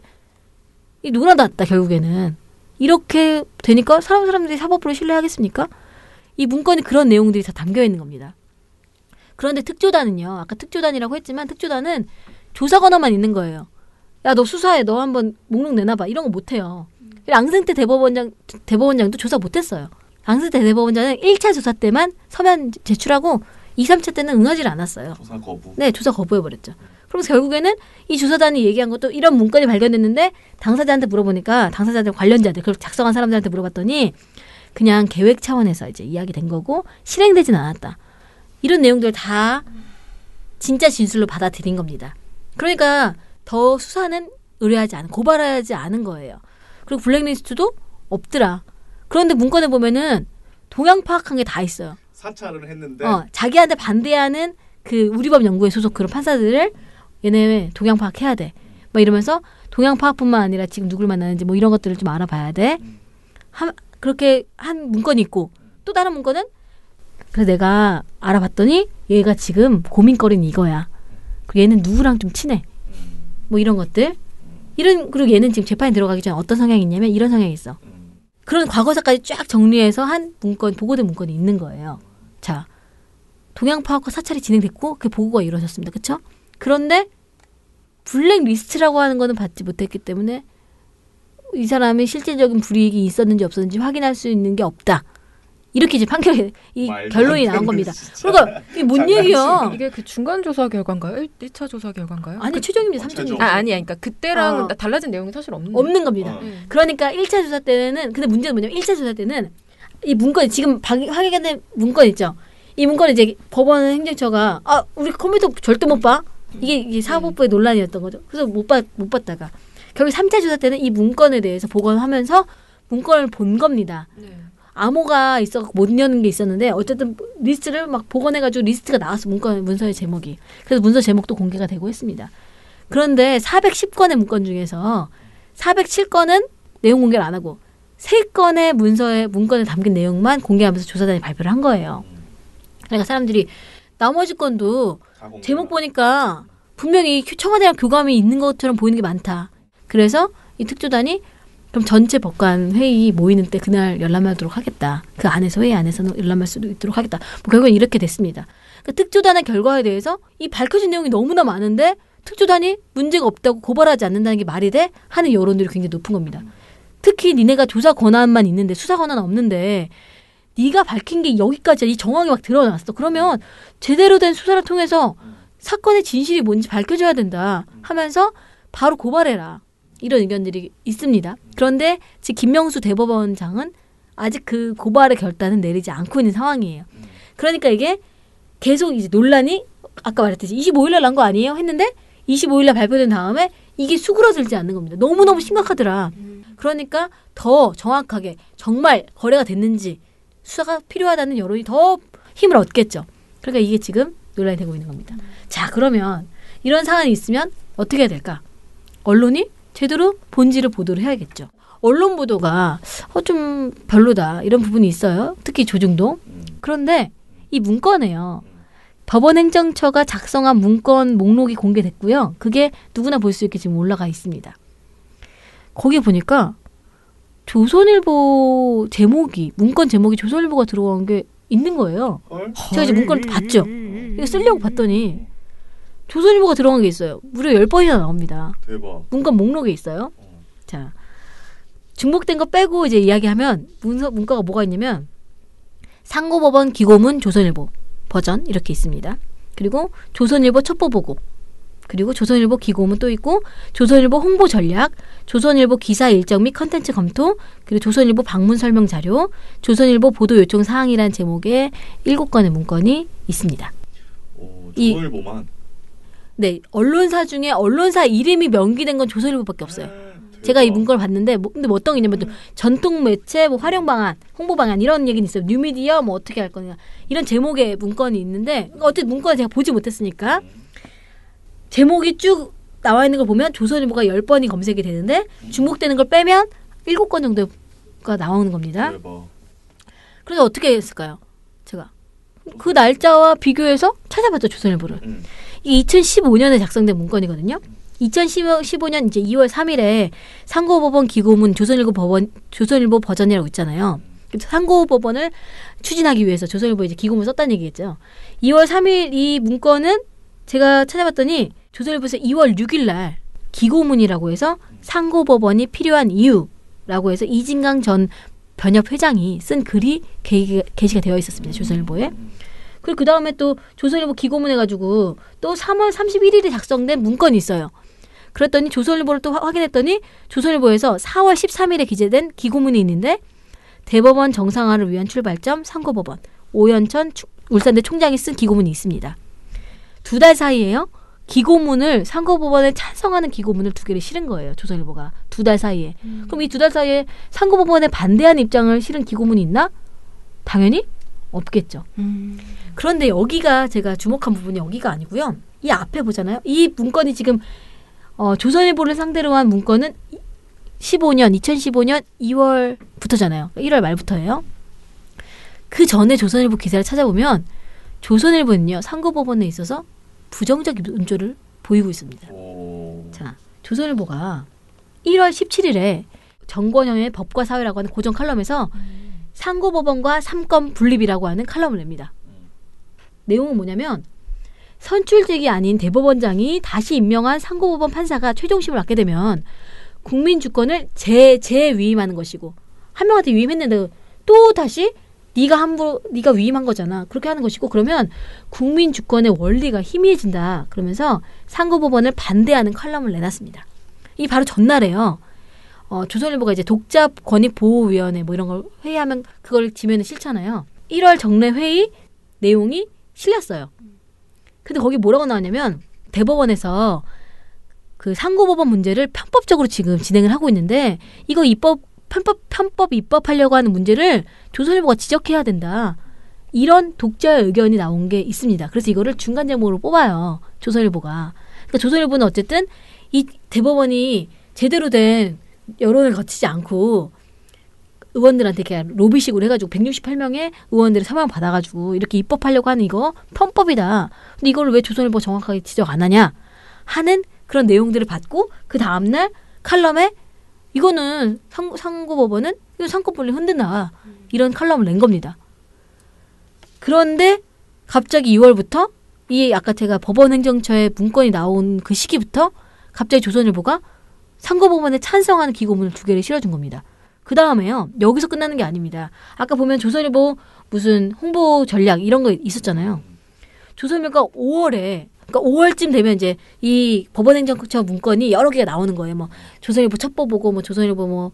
놀아놨다 결국에는 이렇게 되니까 사람들이 사법부를 신뢰하겠습니까? 이 문건에 그런 내용들이 다 담겨 있는 겁니다. 그런데 특조단은요. 아까 특조단이라고 했지만 특조단은 조사 권한만 있는 거예요. 야, 너 수사해. 너 한번 목록 내놔봐. 이런 거 못해요. 앙승태 대법원장도 조사 못했어요. 앙승태 대법원장은 1차 조사 때만 서면 제출하고 2, 3차 때는 응하지를 않았어요. 조사 거부. 네, 조사 거부해버렸죠. 그러면서 결국에는 이 조사단이 얘기한 것도 이런 문건이 발견됐는데 당사자한테 물어보니까 당사자들 관련자들 그걸 작성한 사람들한테 물어봤더니 그냥 계획 차원에서 이제 이야기된 거고 실행되진 않았다. 이런 내용들 다 진짜 진술로 받아들인 겁니다. 그러니까 더 수사는 의뢰하지 않은 고발하지 않은 거예요. 그리고 블랙리스트도 없더라. 그런데 문건에 보면은 동향 파악한 게 다 있어요. 사찰을 했는데 자기한테 반대하는 그 우리법 연구회 소속 그런 판사들을 얘네 동향 파악해야 돼. 막 이러면서 동향 파악뿐만 아니라 지금 누굴 만나는지 뭐 이런 것들을 좀 알아봐야 돼. 그렇게 한 문건이 있고 또 다른 문건은 그래서 내가 알아봤더니 얘가 지금 고민거리는 이거야. 그리고 얘는 누구랑 좀 친해. 뭐 이런 것들. 그리고 얘는 지금 재판에 들어가기 전에 어떤 성향이 있냐면 이런 성향이 있어. 그런 과거사까지 쫙 정리해서 한 문건, 보고된 문건이 있는 거예요. 자, 동향 파악과 사찰이 진행됐고 그 보고가 이루어졌습니다. 그렇죠? 그런데 블랙리스트라고 하는 거는 받지 못했기 때문에 이 사람의 실질적인 불이익이 있었는지 없었는지 확인할 수 있는 게 없다. 이렇게 이제 판결이 결론이 나온 겁니다. 그러니까 이게 뭔 얘기야? 이게 그 중간 조사 결과인가요? 1차 조사 결과인가요? 아니 최종입니다. 3차죠. 아니야. 그러니까 그때랑 달라진 내용이 사실 없는 겁니다. 그러니까 1차 조사 때는 근데 문제는 뭐냐면 1차 조사 때는 이 문건 지금 확인된 문건 있죠. 이 문건 이제 법원 행정처가 우리 컴퓨터 절대 못 봐. 이게 사법부의 논란이었던 거죠. 그래서 못 봤다가 결국 3차 조사 때는 이 문건에 대해서 복원하면서 문건을 본 겁니다. 네. 암호가 있어 못 여는 게 있었는데 어쨌든 리스트를 막 복원해가지고 리스트가 나왔어. 문서의 제목이. 그래서 문서 제목도 공개가 되고 했습니다. 그런데 410건의 문건 중에서 407건은 내용 공개를 안 하고 3건의 문건에 담긴 내용만 공개하면서 조사단이 발표를 한 거예요. 그러니까 사람들이 나머지 건도 제목 보니까 분명히 청와대랑 교감이 있는 것처럼 보이는 게 많다. 그래서 이 특조단이 그럼 전체 법관 회의 모이는 때 그날 열람하도록 하겠다. 그 안에서 회의 안에서는 열람할 수도 있도록 하겠다. 뭐 결국은 이렇게 됐습니다. 그러니까 특조단의 결과에 대해서 이 밝혀진 내용이 너무나 많은데 특조단이 문제가 없다고 고발하지 않는다는 게 말이 돼? 하는 여론들이 굉장히 높은 겁니다. 특히 니네가 조사 권한만 있는데 수사 권한 없는데 네가 밝힌 게 여기까지야. 이 정황이 막 드러났어. 그러면 제대로 된 수사를 통해서 사건의 진실이 뭔지 밝혀줘야 된다 하면서 바로 고발해라. 이런 의견들이 있습니다. 그런데 지금 김명수 대법원장은 아직 그 고발의 결단은 내리지 않고 있는 상황이에요. 그러니까 이게 계속 이제 논란이 아까 말했듯이 25일날 난 거 아니에요? 했는데 25일날 발표된 다음에 이게 수그러들지 않는 겁니다. 너무너무 심각하더라. 그러니까 더 정확하게 정말 거래가 됐는지 수사가 필요하다는 여론이 더 힘을 얻겠죠. 그러니까 이게 지금 논란이 되고 있는 겁니다. 자, 그러면 이런 사안이 있으면 어떻게 해야 될까? 언론이 제대로 본질을 보도를 해야겠죠. 언론 보도가 좀 별로다 이런 부분이 있어요. 특히 조중동. 그런데 이 문건에요. 법원행정처가 작성한 문건 목록이 공개됐고요. 그게 누구나 볼 수 있게 지금 올라가 있습니다. 거기에 보니까 조선일보 제목이 문건 제목이 조선일보가 들어간 게 있는 거예요. 제가 이제 문건을 봤죠. 이거 쓰려고 봤더니 조선일보가 들어간 게 있어요. 무려 10번이나 나옵니다. 대박. 문건 목록에 있어요. 자, 중복된 거 빼고 이제 이야기하면 문과가 뭐가 있냐면 상고법원 기고문 조선일보 버전 이렇게 있습니다. 그리고 조선일보 첩보보고 그리고 조선일보 기고문 또 있고 조선일보 홍보 전략, 조선일보 기사 일정 및 컨텐츠 검토, 그리고 조선일보 방문 설명 자료, 조선일보 보도 요청 사항이라는 제목의 7건의 문건이 있습니다. 오, 조선일보만. 네, 언론사 중에 언론사 이름이 명기된 건 조선일보밖에 없어요. 제가 이 문건을 봤는데 근데 뭐 어떤 게 있냐면 전통 매체 뭐 활용 방안, 홍보 방안 이런 얘기는 있어요. 뉴미디어 뭐 어떻게 할 거냐 이런 제목의 문건이 있는데 어쨌든 문건을 제가 보지 못했으니까 제목이 쭉 나와 있는 걸 보면 조선일보가 10번이 검색이 되는데 중복되는 걸 빼면 7건 정도가 나오는 겁니다. 대박. 그래서 어떻게 했을까요? 제가 그 날짜와 비교해서 찾아봤죠, 조선일보를. 이게 2015년에 작성된 문건이거든요. 2015년 이제 2월 3일에 상고법원 기고문 조선일보 버전이라고 있잖아요. 상고법원을 추진하기 위해서 조선일보에 이제 기고문 썼다는 얘기겠죠. 2월 3일 이 문건은 제가 찾아봤더니 조선일보에서 2월 6일 날 기고문이라고 해서 상고법원이 필요한 이유라고 해서 이진강 전 변협 회장이 쓴 글이 게시가 되어 있었습니다. 조선일보에. 그리고 그 다음에 또 조선일보 기고문 해가지고 또 3월 31일에 작성된 문건이 있어요. 그랬더니 조선일보를 또 확인했더니 조선일보에서 4월 13일에 기재된 기고문이 있는데 대법원 정상화를 위한 출발점 상고법원 오연천 울산대 총장이 쓴 기고문이 있습니다. 2달 사이에요. 기고문을 상고법원에 찬성하는 기고문을 2개를 실은 거예요. 조선일보가 2달 사이에. 그럼 이 2달 사이에 상고법원에 반대하는 입장을 실은 기고문이 있나? 당연히 없겠죠. 그런데 여기가 제가 주목한 부분이 여기가 아니고요. 이 앞에 보잖아요. 이 문건이 지금 조선일보를 상대로 한 문건은 2015년 2월부터잖아요. 1월 말부터예요. 그 전에 조선일보 기사를 찾아보면 조선일보는요. 상고법원에 있어서 부정적 논조를 보이고 있습니다. 자, 조선일보가 1월 17일에 정권형의 법과 사회라고 하는 고정 칼럼에서 상고법원과 3건 분립이라고 하는 칼럼을 냅니다. 내용은 뭐냐면 선출직이 아닌 대법원장이 다시 임명한 상고법원 판사가 최종심을 맡게 되면 국민 주권을 재위임하는 것이고 한 명한테 위임했는데 또 다시 네가 위임한 거잖아. 그렇게 하는 것이고 그러면 국민 주권의 원리가 희미해진다. 그러면서 상고법원을 반대하는 칼럼을 내놨습니다. 이 바로 전날에요. 조선일보가 이제 독자 권익 보호위원회 뭐 이런 걸 회의하면 그걸 지면에 실잖아요. 1월 정례 회의 내용이 실렸어요. 근데 거기 뭐라고 나왔냐면 대법원에서 그 상고법원 문제를 편법적으로 지금 진행을 하고 있는데 이거 편법 입법하려고 하는 문제를 조선일보가 지적해야 된다. 이런 독자의 의견이 나온 게 있습니다. 그래서 이거를 중간 제목으로 뽑아요. 조선일보가. 그러니까 조선일보는 어쨌든 이 대법원이 제대로 된 여론을 거치지 않고 의원들한테 이렇게 로비식으로 해가지고 168명의 의원들이 서명 받아가지고 이렇게 입법하려고 하는 이거 편법이다. 근데 이걸 왜 조선일보가 정확하게 지적 안 하냐 하는 그런 내용들을 받고 그 다음날 칼럼에 이거는 상고법원은 이거 상권분리 흔든다. 이런 칼럼을 낸 겁니다. 그런데 갑자기 2월부터 이 아까 제가 법원행정처의 문건이 나온 그 시기부터 갑자기 조선일보가 상고법원에 찬성하는 기고문을 2개를 실어준 겁니다. 그 다음에요. 여기서 끝나는 게 아닙니다. 아까 보면 조선일보 무슨 홍보 전략 이런 거 있었잖아요. 조선일보가 5월에 그러니까 5월쯤 되면 이제 이 법원행정처 문건이 여러 개가 나오는 거예요. 뭐 조선일보 첩보보고 뭐 조선일보 뭐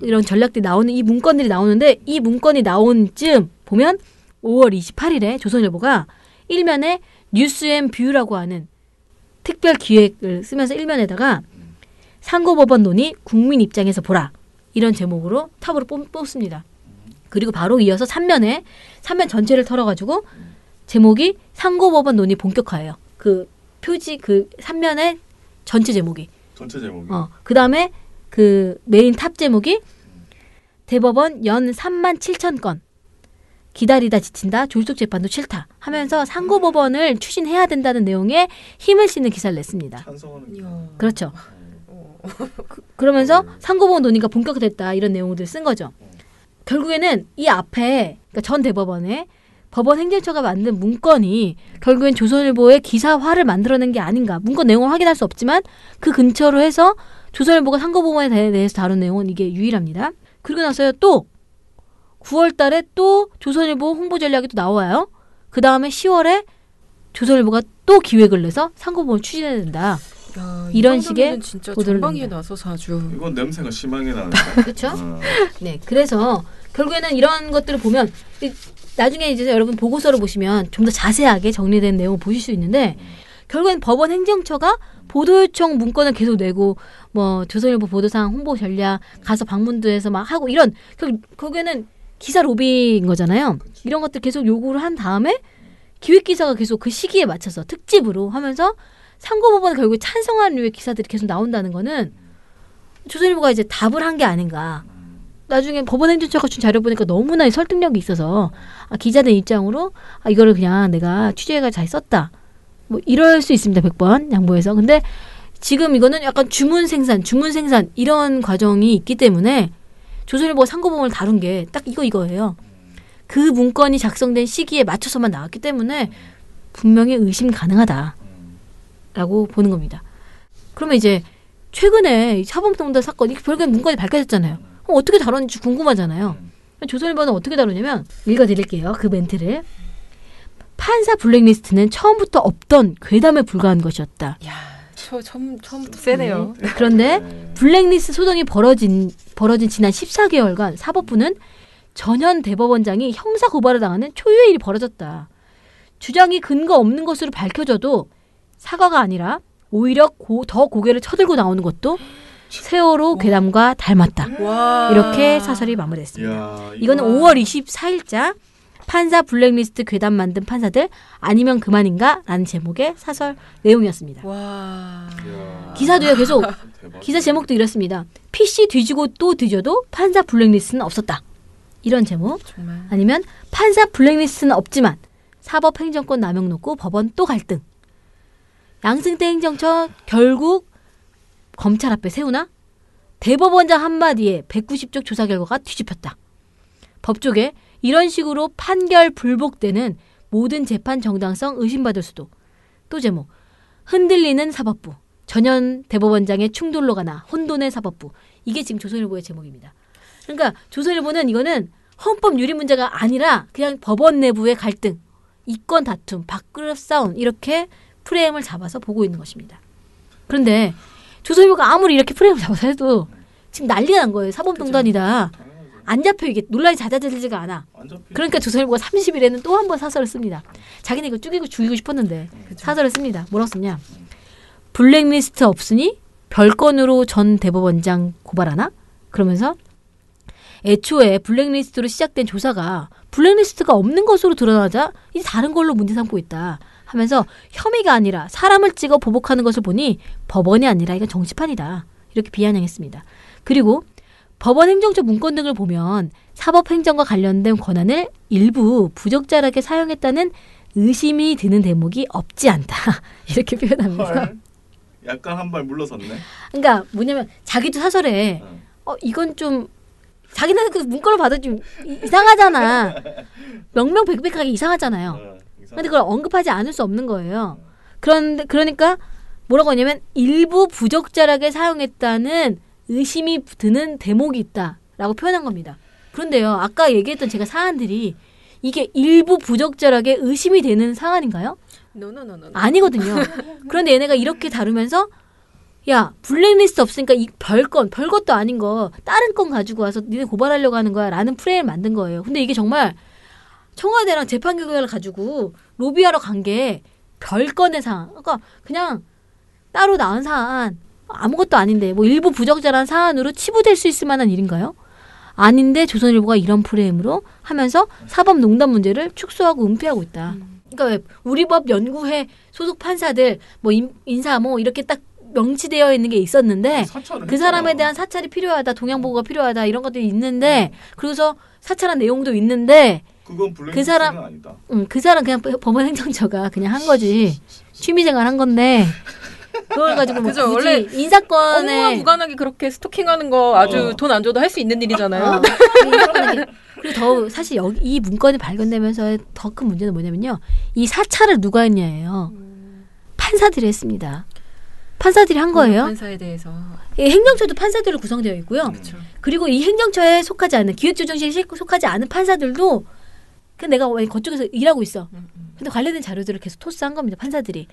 이런 전략들이 나오는 이 문건들이 나오는데 이 문건이 나온 쯤 보면 5월 28일에 조선일보가 일면에 뉴스앤뷰라고 하는 특별 기획을 쓰면서 일면에다가 상고법원 논의 국민 입장에서 보라. 이런 제목으로 탑으로 뽑습니다. 그리고 바로 이어서 3면 전체를 털어가지고 제목이 상고법원 논의 본격화예요. 그 표지 그 3면의 전체 제목이. 그 다음에 그 메인 탑 제목이 대법원 연 3만 7천 건. 기다리다 지친다. 졸속 재판도 싫다. 하면서 상고법원을 추진해야 된다는 내용에 힘을 싣는 기사를 냈습니다. 그렇죠. 그러면서 상고법원 논의가 본격화됐다. 이런 내용들을 쓴 거죠. 결국에는 이 앞에 그러니까 전 대법원에 법원 행정처가 만든 문건이 결국엔 조선일보의 기사화를 만들어낸 게 아닌가. 문건 내용을 확인할 수 없지만 그 근처로 해서 조선일보가 상고법원에 대해서 다룬 내용은 이게 유일합니다. 그리고 나서요 또 9월 달에 또 조선일보 홍보 전략이 또 나와요. 그 다음에 10월에 조선일보가 또 기획을 내서 상고법원을 추진해야 된다. 야, 이런 식의 진짜 보도를 전방위에 냅니다. 나서서 아주 이건 냄새가 심하게 나는데. 그렇죠? 네, 그래서 결국에는 이런 것들을 보면 나중에 이제 여러분 보고서를 보시면 좀 더 자세하게 정리된 내용을 보실 수 있는데 결국엔 법원 행정처가 보도 요청 문건을 계속 내고 뭐 조선일보 보도상 홍보 전략 가서 방문도 해서 막 하고 이런 결국에는 기사 로비인 거잖아요. 그치. 이런 것들 계속 요구를 한 다음에 기획기사가 계속 그 시기에 맞춰서 특집으로 하면서 상고법원에 결국에 찬성하는 류의 기사들이 계속 나온다는 거는 조선일보가 이제 답을 한 게 아닌가. 나중에 법원 행정처가 준 자료 보니까 너무나 설득력이 있어서 기자들 입장으로 이거를 그냥 내가 취재가 잘 썼다. 뭐 이럴 수 있습니다. 100번 양보해서. 근데 지금 이거는 약간 주문 생산 이런 과정이 있기 때문에 조선일보가 상고법원을 다룬 게 딱 이거예요. 그 문건이 작성된 시기에 맞춰서만 나왔기 때문에 분명히 의심 가능하다라고 보는 겁니다. 그러면 이제 최근에 사법농단 사건 이게 별개 문건이 밝혀졌잖아요. 그럼 어떻게 다뤘는지 궁금하잖아요. 조선일보는 어떻게 다루냐면 읽어드릴게요. 그 멘트를. 판사 블랙리스트는 처음부터 없던 괴담에 불과한 것이었다. 야, 처음부터 세네요. 그런데 블랙리스트 소송이 벌어진 지난 14개월간 사법부는 전현 대법원장이 형사 고발을 당하는 초유의 일이 벌어졌다. 주장이 근거 없는 것으로 밝혀져도 사과가 아니라 오히려 더 고개를 쳐들고 나오는 것도 세월호 괴담과 닮았다. 와. 이렇게 사설이 마무리됐습니다. 이거는 5월 24일자 판사 블랙리스트 괴담 만든 판사들 아니면 그만인가? 라는 제목의 사설 내용이었습니다. 와. 기사도요 계속 대박. 기사 제목도 이렇습니다. PC 뒤지고 또 뒤져도 판사 블랙리스트는 없었다. 이런 제목. 정말. 아니면 판사 블랙리스트는 없지만 사법행정권 남용 놓고 법원 또 갈등. 양승태 행정처 결국 검찰 앞에 세우나? 대법원장 한마디에 190쪽 조사 결과가 뒤집혔다. 법조계 이런 식으로 판결 불복되는 모든 재판 정당성 의심받을 수도. 또 제목 흔들리는 사법부. 전현 대법원장의 충돌로 가나 혼돈의 사법부. 이게 지금 조선일보의 제목입니다. 그러니까 조선일보는 이거는 헌법 유리 문제가 아니라 그냥 법원 내부의 갈등, 이권 다툼, 밥그릇 싸움 이렇게 프레임을 잡아서 보고 있는 것입니다. 그런데 조선일보가 아무리 이렇게 프레임을 잡아서 해도 지금 난리가 난 거예요. 사법농단이다. 안 잡혀 이게 논란이 잦아들지가 않아. 그러니까 조선일보가 30일에는 또 한 번 사설을 씁니다. 자기네 이거 죽이고 싶었는데 사설을 씁니다. 뭐라고 썼냐. 블랙리스트 없으니 별건으로 전 대법원장 고발하나? 그러면서 애초에 블랙리스트로 시작된 조사가 블랙리스트가 없는 것으로 드러나자 이제 다른 걸로 문제 삼고 있다 하면서 혐의가 아니라 사람을 찍어 보복하는 것을 보니 법원이 아니라 이건 정치판이다. 이렇게 비아냥했습니다. 그리고 법원 행정처 문건 등을 보면 사법행정과 관련된 권한을 일부 부적절하게 사용했다는 의심이 드는 대목이 없지 않다. 이렇게 표현합니다. 헐. 약간 한 발 물러섰네. 그러니까 뭐냐면 자기도 사설에 이건 좀 자기는 그 문건을 봐도 좀 이상하잖아. 명명백백하게 이상하잖아요. 근데 그걸 언급하지 않을 수 없는 거예요. 그러니까 뭐라고 하냐면 일부 부적절하게 사용했다는 의심이 드는 대목이 있다라고 표현한 겁니다. 그런데요. 아까 얘기했던 제가 사안들이 이게 일부 부적절하게 의심이 되는 사안인가요? 노노노노. 아니거든요. 그런데 얘네가 이렇게 다루면서 야 블랙리스트 없으니까 이 별것도 아닌 거 다른 건 가지고 와서 니네 고발하려고 하는 거야 라는 프레임을 만든 거예요. 근데 이게 정말 청와대랑 재판결과를 가지고 로비하러 간 게 별건의 사안. 그러니까 그냥 따로 나온 사안 아무것도 아닌데 뭐 일부 부적절한 사안으로 치부될 수 있을 만한 일인가요? 아닌데 조선일보가 이런 프레임으로 하면서 사법농단 문제를 축소하고 은폐하고 있다. 그러니까 왜 우리법 연구회 소속 판사들 뭐 인사 뭐 이렇게 딱 명치되어 있는 게 있었는데 그 사람에 대한 사찰이 필요하다, 동양보고가 필요하다 이런 것들이 있는데 그래서 사찰한 내용도 있는데 그건 그 사람 아니다. 그 사람 그냥 법원 행정처가 그냥 한 거지 취미생활 한 건데 그걸 가지고 뭐 그죠, 굳이 원래 인사권에 업무와 무관하게 그렇게 스토킹하는 거 아주 돈 안 줘도 할 수 있는 일이잖아요. 그리고 더 사실 여기 이 문건이 발견되면서 더 큰 문제는 뭐냐면요. 이 사찰을 누가 했냐예요. 판사들이 했습니다. 판사들이 한 거예요. 판사에 대해서. 이 행정처도 판사들로 구성되어 있고요. 그렇죠. 그리고 이 행정처에 속하지 않은 기획조정실에 속하지 않은 판사들도 그 내가 왜 그쪽에서 일하고 있어. 근데 관련된 자료들을 계속 토스한 겁니다. 판사들이.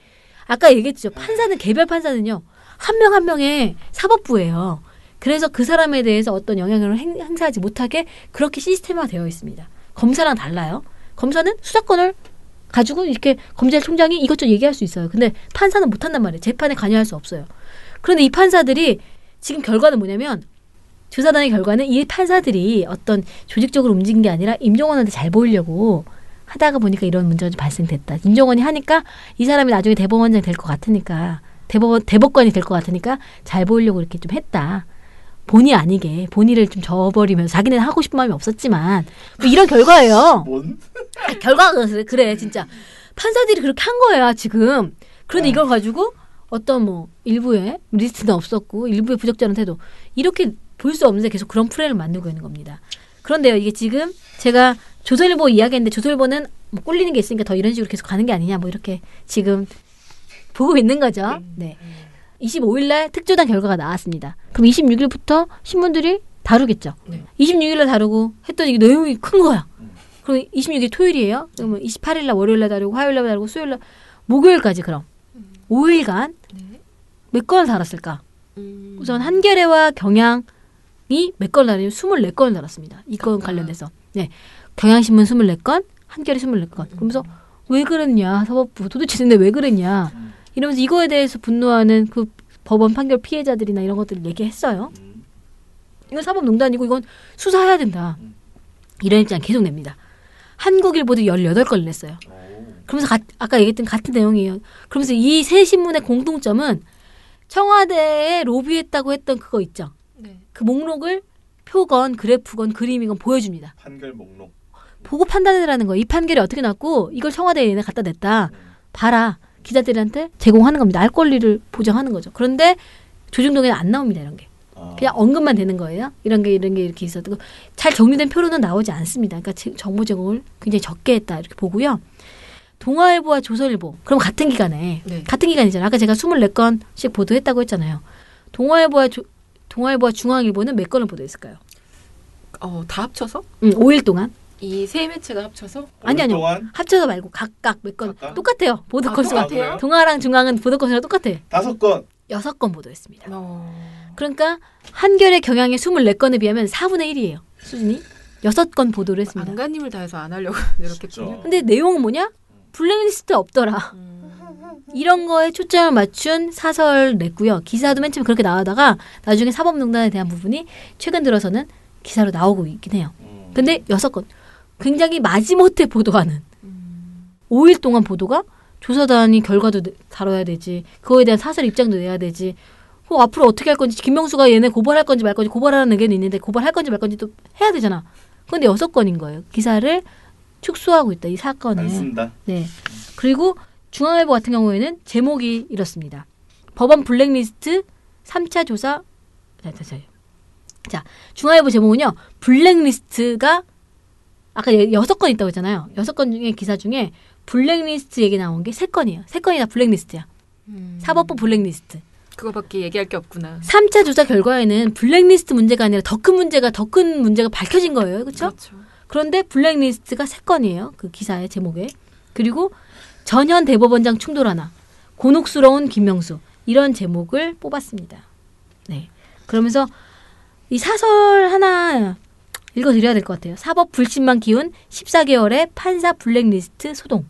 아까 얘기했죠. 판사는 개별 판사는요. 한 명 한 명의 사법부예요. 그래서 그 사람에 대해서 어떤 영향을 행사하지 못하게 그렇게 시스템화되어 있습니다. 검사랑 달라요. 검사는 수사권을 가지고 이렇게 검찰총장이 이것저것 얘기할 수 있어요. 근데 판사는 못한단 말이에요. 재판에 관여할 수 없어요. 그런데 이 판사들이 지금 결과는 뭐냐면 조사단의 결과는 이 판사들이 어떤 조직적으로 움직인 게 아니라 임종원한테 잘 보이려고 하다가 보니까 이런 문제가 좀 발생됐다. 임종원이 하니까 이 사람이 나중에 대법원장 될 것 같으니까 대법관이 될 것 같으니까 잘 보이려고 이렇게 좀 했다. 본의 아니게 본의를 좀 저버리면서 자기는 하고 싶은 마음이 없었지만 뭐 이런 결과예요. 뭔? 결과가 그래 진짜 판사들이 그렇게 한 거야 지금. 그런데 이걸 가지고 어떤 뭐 일부의 리스트는 없었고 일부의 부적절한 태도 이렇게 볼 수 없는데 계속 그런 프레임을 만들고 있는 겁니다. 그런데요 이게 지금 제가 조선일보 이야기했는데 조선일보는 뭐 꿀리는 게 있으니까 더 이런 식으로 계속 가는 게 아니냐 뭐 이렇게 지금 보고 있는 거죠. 네. 25일 날 특조단 결과가 나왔습니다. 그럼 26일부터 신문들이 다루겠죠. 네. 26일 날 다루고 했더니 이게 내용이 큰 거야. 그럼 26일 토요일이에요. 그러면 28일 날 월요일 날 다루고 화요일 날 다루고 수요일 날 목요일까지 그럼 5일간 몇 건을 달았을까? 우선 한겨레와 경향이 몇 건을 달았냐면 24건을 달았습니다. 이 건 관련돼서. 네. 경향신문 24건, 한겨레 24건. 그러면서 왜 그랬냐 사법부 도대체 근데 왜 그랬냐 이러면서 이거에 대해서 분노하는 그 법원 판결 피해자들이나 이런 것들을 얘기했어요. 이건 사법농단이고 이건 수사해야 된다. 이런 입장 계속 냅니다. 한국일보도 18건을 냈어요. 그러면서 아까 얘기했던 같은 내용이에요. 그러면서 이 세 신문의 공통점은 청와대에 로비했다고 했던 그거 있죠. 네. 그 목록을 표건, 그래프건, 그림이건 보여줍니다. 판결 목록. 보고 판단해라는 거예요. 이 판결이 어떻게 났고 이걸 청와대에 얘네 갖다 냈다. 봐라. 기자들한테 제공하는 겁니다. 알 권리를 보장하는 거죠. 그런데 조중동에는 안 나옵니다. 이런 게. 그냥 언급만 되는 거예요. 이런 게 이렇게 있었고 잘 정리된 표로는 나오지 않습니다. 그러니까 정보 제공을 굉장히 적게 했다. 이렇게 보고요. 동아일보와 조선일보. 그럼 같은 기간에. 네. 같은 기간이잖아요. 아까 제가 24건씩 보도했다고 했잖아요. 동아일보와 중앙일보는 몇 건을 보도했을까요? 다 합쳐서? 5일 동안. 이 세 매체가 합쳐서? 아니요. 동안? 합쳐서 말고 각각 몇 건. 각각? 똑같아요. 보도 건수가. 똑같아요? 동아랑 중앙은 보도 건수가 똑같아요. 5건. 6건 보도했습니다. 그러니까 한겨레 경향의 24건에 비하면 4분의 1이에요. 수준이. 6건 보도를 했습니다. 안간힘을 다해서 안 하려고 이렇게군요. 근데 내용은 뭐냐? 블랙리스트 없더라. 이런 거에 초점을 맞춘 사설 냈고요. 기사도 맨 처음에 그렇게 나오다가 나중에 사법농단에 대한 부분이 최근 들어서는 기사로 나오고 있긴 해요. 근데 6건. 굉장히 마지못해 보도하는 5일 동안 보도가 조사단이 결과도 다뤄야 되지. 그거에 대한 사설 입장도 내야 되지. 앞으로 어떻게 할 건지 김명수가 얘네 고발할 건지 말 건지 고발하는 의견이 있는데 고발할 건지 말 건지 또 해야 되잖아. 그런데 6건인 거예요. 기사를 축소하고 있다. 이 사건을. 안 쓴다. 네. 그리고 중앙일보 같은 경우에는 제목이 이렇습니다. 법원 블랙리스트 3차 조사. 자, 중앙일보 제목은요. 블랙리스트가 아까 6건 있다고 했잖아요. 6건 중에 기사 중에 블랙리스트 얘기 나온 게 3건이에요. 3건이 다 블랙리스트야. 사법부 블랙리스트. 그거밖에 얘기할 게 없구나. 3차 조사 결과에는 블랙리스트 문제가 아니라 더 큰 문제가 밝혀진 거예요. 그렇죠? 그런데 블랙리스트가 3건이에요. 그 기사의 제목에. 그리고 전현 대법원장 충돌 하나. 곤혹스러운 김명수. 이런 제목을 뽑았습니다. 네. 그러면서 이 사설 하나 읽어드려야 될 것 같아요. 사법 불신만 키운 14개월의 판사 블랙리스트 소동.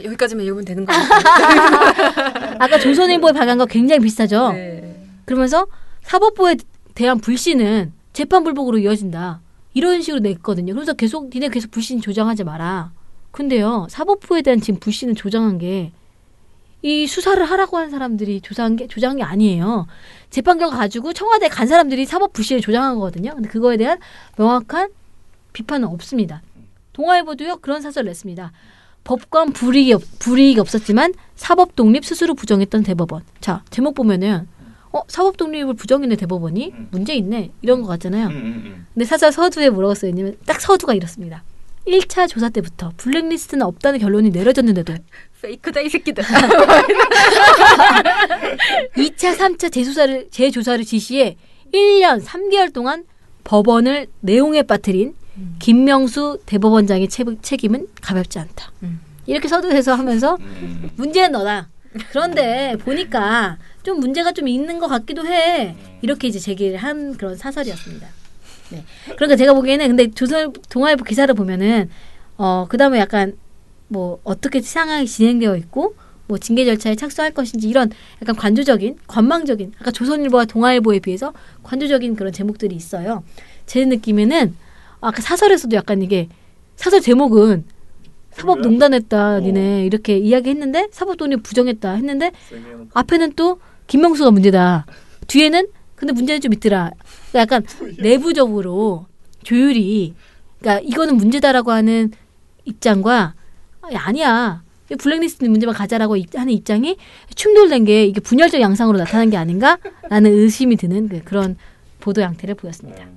여기까지만 읽으면 되는 거 같아요. 아까 조선일보에 발간과 굉장히 비슷하죠? 네. 그러면서 사법부에 대한 불신은 재판 불복으로 이어진다. 이런 식으로 냈거든요. 그래서 계속 니네 계속 불신 조장하지 마라. 근데요. 사법부에 대한 지금 불신을 조장한 게 이 수사를 하라고 한 사람들이 조장한 게 아니에요. 재판 결과 가지고 청와대에 간 사람들이 사법 불신을 조장한 거거든요. 근데 그거에 대한 명확한 비판은 없습니다. 동아일보도요. 그런 사설을 냈습니다. 법관 불이익이 없었지만 사법 독립 스스로 부정했던 대법원. 자, 제목 보면은 사법 독립을 부정했네 대법원이 문제 있네 이런 거 같잖아요. 근데 사설 서두에 뭐라고 써있냐면 딱 서두가 이렇습니다. 1차 조사 때부터 블랙리스트는 없다는 결론이 내려졌는데도 페이크다 이 새끼들. 2차, 3차 재조사를 지시해 1년 3개월 동안 법원을 내용에 빠뜨린 김명수 대법원장의 책임은 가볍지 않다. 이렇게 서두에서 하면서 문제는 너다. 그런데 보니까 좀 문제가 좀 있는 것 같기도 해. 이렇게 이제 제기를 한 그런 사설이었습니다. 네. 그러니까 제가 보기에는 근데 동아일보 기사를 보면은 그다음에 약간 뭐 어떻게 상황이 진행되어 있고 뭐 징계 절차에 착수할 것인지 이런 약간 관망적인 아까 조선일보와 동아일보에 비해서 관조적인 그런 제목들이 있어요. 제 느낌에는 아까 사설에서도 약간 이게 사설 제목은 사법 농단했다 니네 이렇게 이야기했는데 사법 독립 부정했다 했는데 앞에는 또 김명수가 문제다. 뒤에는 근데 문제는 좀 있더라. 약간 내부적으로 조율이 그러니까 이거는 문제다라고 하는 입장과 아니야. 블랙리스트 문제만 가자라고 하는 입장이 충돌된 게 이게 분열적 양상으로 나타난 게 아닌가라는 의심이 드는 그런 보도 양태를 보였습니다.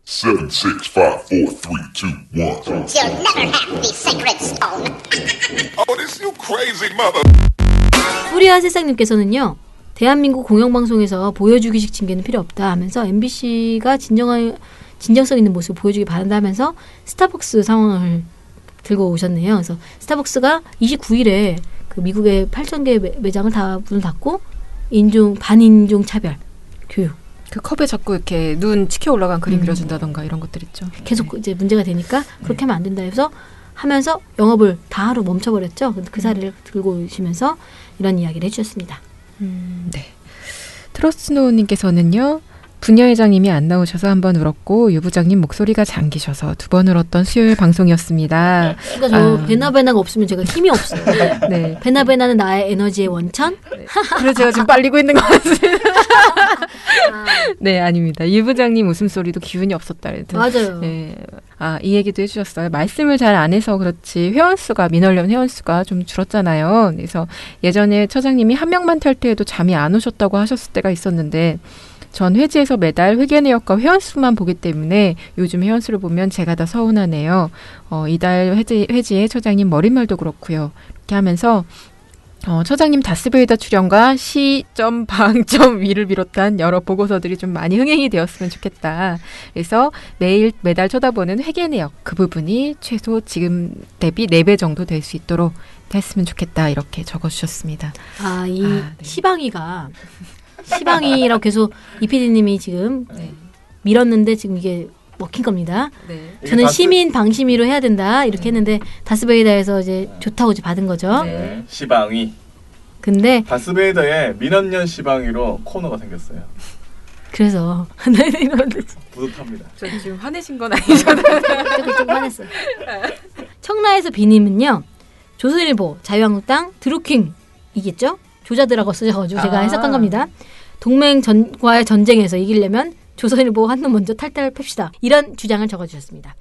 7, 6, 5, 4, 3, 2, 1. You'll never have the sacred stone. Oh, this you crazy mother. 뿌리아 세상님께서는요. 대한민국 공영방송에서 보여주기식 징계는 필요 없다 하면서 MBC가 진정성 있는 모습을 보여주기 바란다 하면서 스타벅스 상황을 들고 오셨네요. 그래서 스타벅스가 29일에 그 미국의 8,000개 매장을 다 문을 닫고 반인종 차별 교육. 그 컵에 자꾸 이렇게 눈 치켜 올라간 그림 그려준다던가 이런 것들 있죠. 계속 이제 문제가 되니까 그렇게 하면 안 된다 해서 하면서 영업을 다 하루 멈춰버렸죠. 그 사례를 들고 오시면서 이런 이야기를 해주셨습니다. 네. 트러스노우님께서는요. 부녀회장님이 안 나오셔서 한 번 울었고 유 부장님 목소리가 잠기셔서 2번 울었던 수요일 방송이었습니다. 그러니까 저 베나베나가 없으면 제가 힘이 없어요. 네. 베나베나는 나의 에너지의 원천. 네. 그래서 제가 지금 빨리고 있는 것 같습니다. 네, 아닙니다. 유 부장님 웃음소리도 기운이 없었다. 맞아요. 네. 이 얘기도 해주셨어요. 말씀을 잘 안 해서 그렇지 민원련 회원수가 좀 줄었잖아요. 그래서 예전에 처장님이 한 명만 탈퇴해도 잠이 안 오셨다고 하셨을 때가 있었는데 전 회지에서 매달 회계 내역과 회원수만 보기 때문에 요즘 회원수를 보면 제가 다 서운하네요. 이달 회지에 처장님 머릿말도 그렇고요. 이렇게 하면서 처장님 다스베이다 출연과 시.방.위를 비롯한 여러 보고서들이 좀 많이 흥행이 되었으면 좋겠다. 그래서 매달 쳐다보는 회계 내역 그 부분이 최소 지금 대비 4배 정도 될 수 있도록 했으면 좋겠다. 이렇게 적어주셨습니다. 네. 시방이라고 계속 이 PD님이 지금 밀었는데 지금 이게 먹힌 겁니다. 네. 저는 시민 방심위로 해야 된다 이렇게 했는데 다스베이다에서 이제 좋다고 이제 받은 거죠. 네. 시방위. 근데 다스베이다에 민원연 시방위로 코너가 생겼어요. 그래서 뿌듯합니다. 저 지금 화내신 건 아니잖아요. 좀 화냈어요. 청라에서 비님은요. 조선일보, 자유한국당, 드루킹이겠죠? 조자들하고 쓰셔가지고 제가 해석한 겁니다. 동맹과의 전쟁에서 이기려면 조선일보 한 놈 먼저 탈탈 팹시다. 이런 주장을 적어주셨습니다.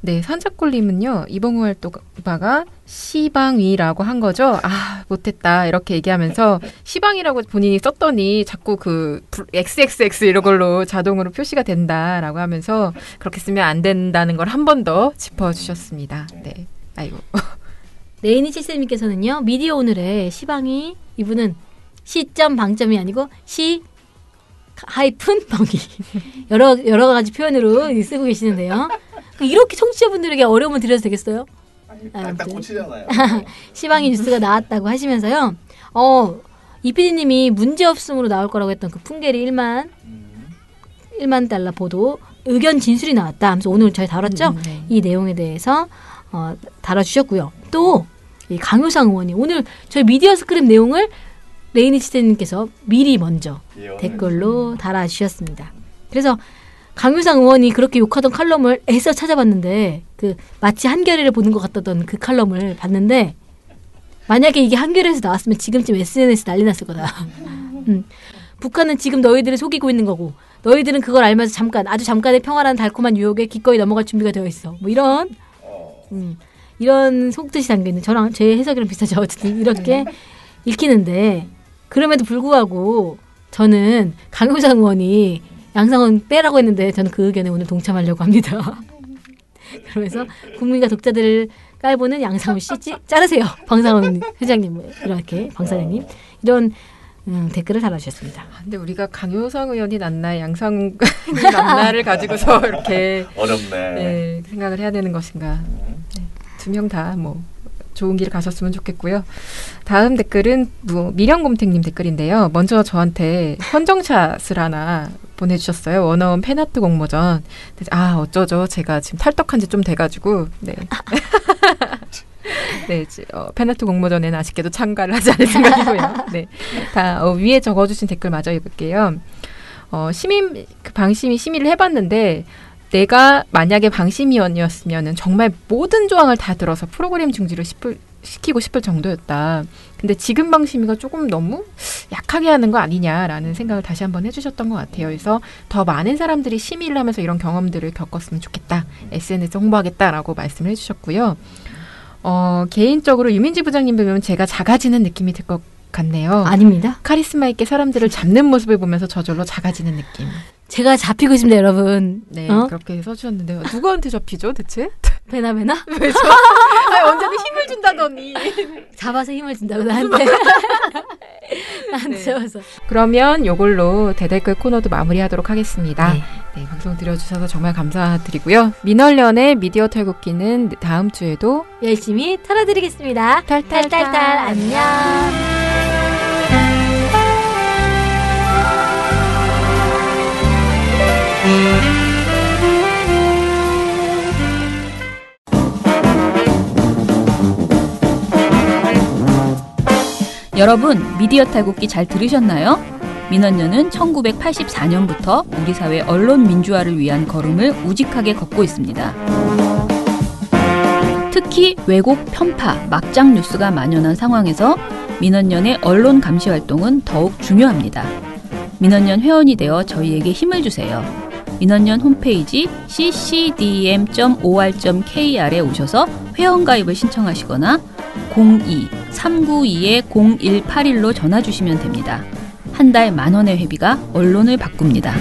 네, 산자골님은요. 이봉우 활동가가 시방위라고 한 거죠. 못했다 이렇게 얘기하면서 시방이라고 본인이 썼더니 자꾸 그 XXX 이런 걸로 자동으로 표시가 된다라고 하면서 그렇게 쓰면 안 된다는 걸 한 번 더 짚어주셨습니다. 네, 아이고. 네이니 칠세님께서는요. 미디어 오늘의 시방이 이분은 시점 방점이 아니고 시 하이픈 방위 여러 가지 표현으로 쓰고 계시는데요. 이렇게 청취자분들에게 어려움을 드려도 되겠어요? 딱 꽂히잖아요. 시방이 뉴스가 나왔다고 하시면서요. 이 PD님이 문제없음으로 나올 거라고 했던 그 풍계리 1만 달러 보도 의견 진술이 나왔다 하면서 오늘 저희 다뤘죠? 네. 이 내용에 대해서 다뤄주셨고요. 또 이 강효상 의원이 오늘 저희 미디어 스크립 내용을 레이니치대님께서 미리 먼저 댓글로 달아주셨습니다. 그래서 강효상 의원이 그렇게 욕하던 칼럼을 애써 찾아봤는데 그 마치 한겨레를 보는 것 같았던 그 칼럼을 봤는데 만약에 이게 한겨레에서 나왔으면 지금쯤 SNS 난리 났을 거다. 북한은 지금 너희들을 속이고 있는 거고 너희들은 그걸 알면서 아주 잠깐의 평화라는 달콤한 유혹에 기꺼이 넘어갈 준비가 되어 있어. 뭐 이런 속뜻이 담겨있는 저랑 제 해석이랑 비슷하죠. 어쨌든 이렇게 읽히는데 그럼에도 불구하고 저는 강효상 의원이 양상은 빼라고 했는데 저는 그 의견에 오늘 동참하려고 합니다. 그러면서 국민과 독자들을 깔보는 양상훈 씨 자르세요. 방상훈 회장님 이렇게 방사장님 이런 댓글을 달아주셨습니다. 근데 우리가 강효상 의원이 낫나 양상훈 의원이 낫나를 가지고서 이렇게 어렵네. 네, 생각을 해야 되는 것인가. 네, 두 명 다 뭐 좋은 길 가셨으면 좋겠고요. 다음 댓글은 미령곰탱님 댓글인데요. 먼저 저한테 헌정샷을 하나 보내주셨어요. 원어원 팬아트 공모전. 어쩌죠. 제가 지금 탈덕한 지 좀 돼가지고 네. 네, 팬아트 공모전에는 아쉽게도 참가를 하지 않을 생각이고요. 네, 위에 적어주신 댓글 마저 읽을게요. 방심이 심의를 해봤는데 내가 만약에 방심위원이었으면 정말 모든 조항을 다 들어서 프로그램 중지를 시키고 싶을 정도였다. 근데 지금 방심위가 조금 너무 약하게 하는 거 아니냐라는 생각을 다시 한번 해주셨던 것 같아요. 그래서 더 많은 사람들이 심의를 하면서 이런 경험들을 겪었으면 좋겠다. SNS 홍보하겠다라고 말씀을 해주셨고요. 개인적으로 유민지 부장님 보면 제가 작아지는 느낌이 들 것 같네요. 아닙니다. 카리스마 있게 사람들을 잡는 모습을 보면서 저절로 작아지는 느낌. 제가 잡히고 있습니다, 여러분. 네, 그렇게 써주셨는데요. 누구한테 잡히죠, 대체? 배나? 왜죠? 언제든 힘을 준다더니. 잡아서 힘을 준다고 나한테. 나한테 잡아서. 그러면 요걸로 대댓글 코너도 마무리하도록 하겠습니다. 네, 방송 들어주셔서 정말 감사드리고요. 민얼련의 미디어 탈곡기는 다음 주에도 열심히 털어드리겠습니다. 탈탈탈 안녕. 여러분, 미디어 탈곡기 잘 들으셨나요? 민원연은 1984년부터 우리 사회 언론 민주화를 위한 걸음을 우직하게 걷고 있습니다. 특히 왜곡, 편파, 막장 뉴스가 만연한 상황에서 민원연의 언론 감시 활동은 더욱 중요합니다. 민원연 회원이 되어 저희에게 힘을 주세요. 민원연 홈페이지 ccdm.or.kr에 오셔서 회원가입을 신청하시거나 02-392-0181로 전화 주시면 됩니다. 한 달 10,000원의 회비가 언론을 바꿉니다.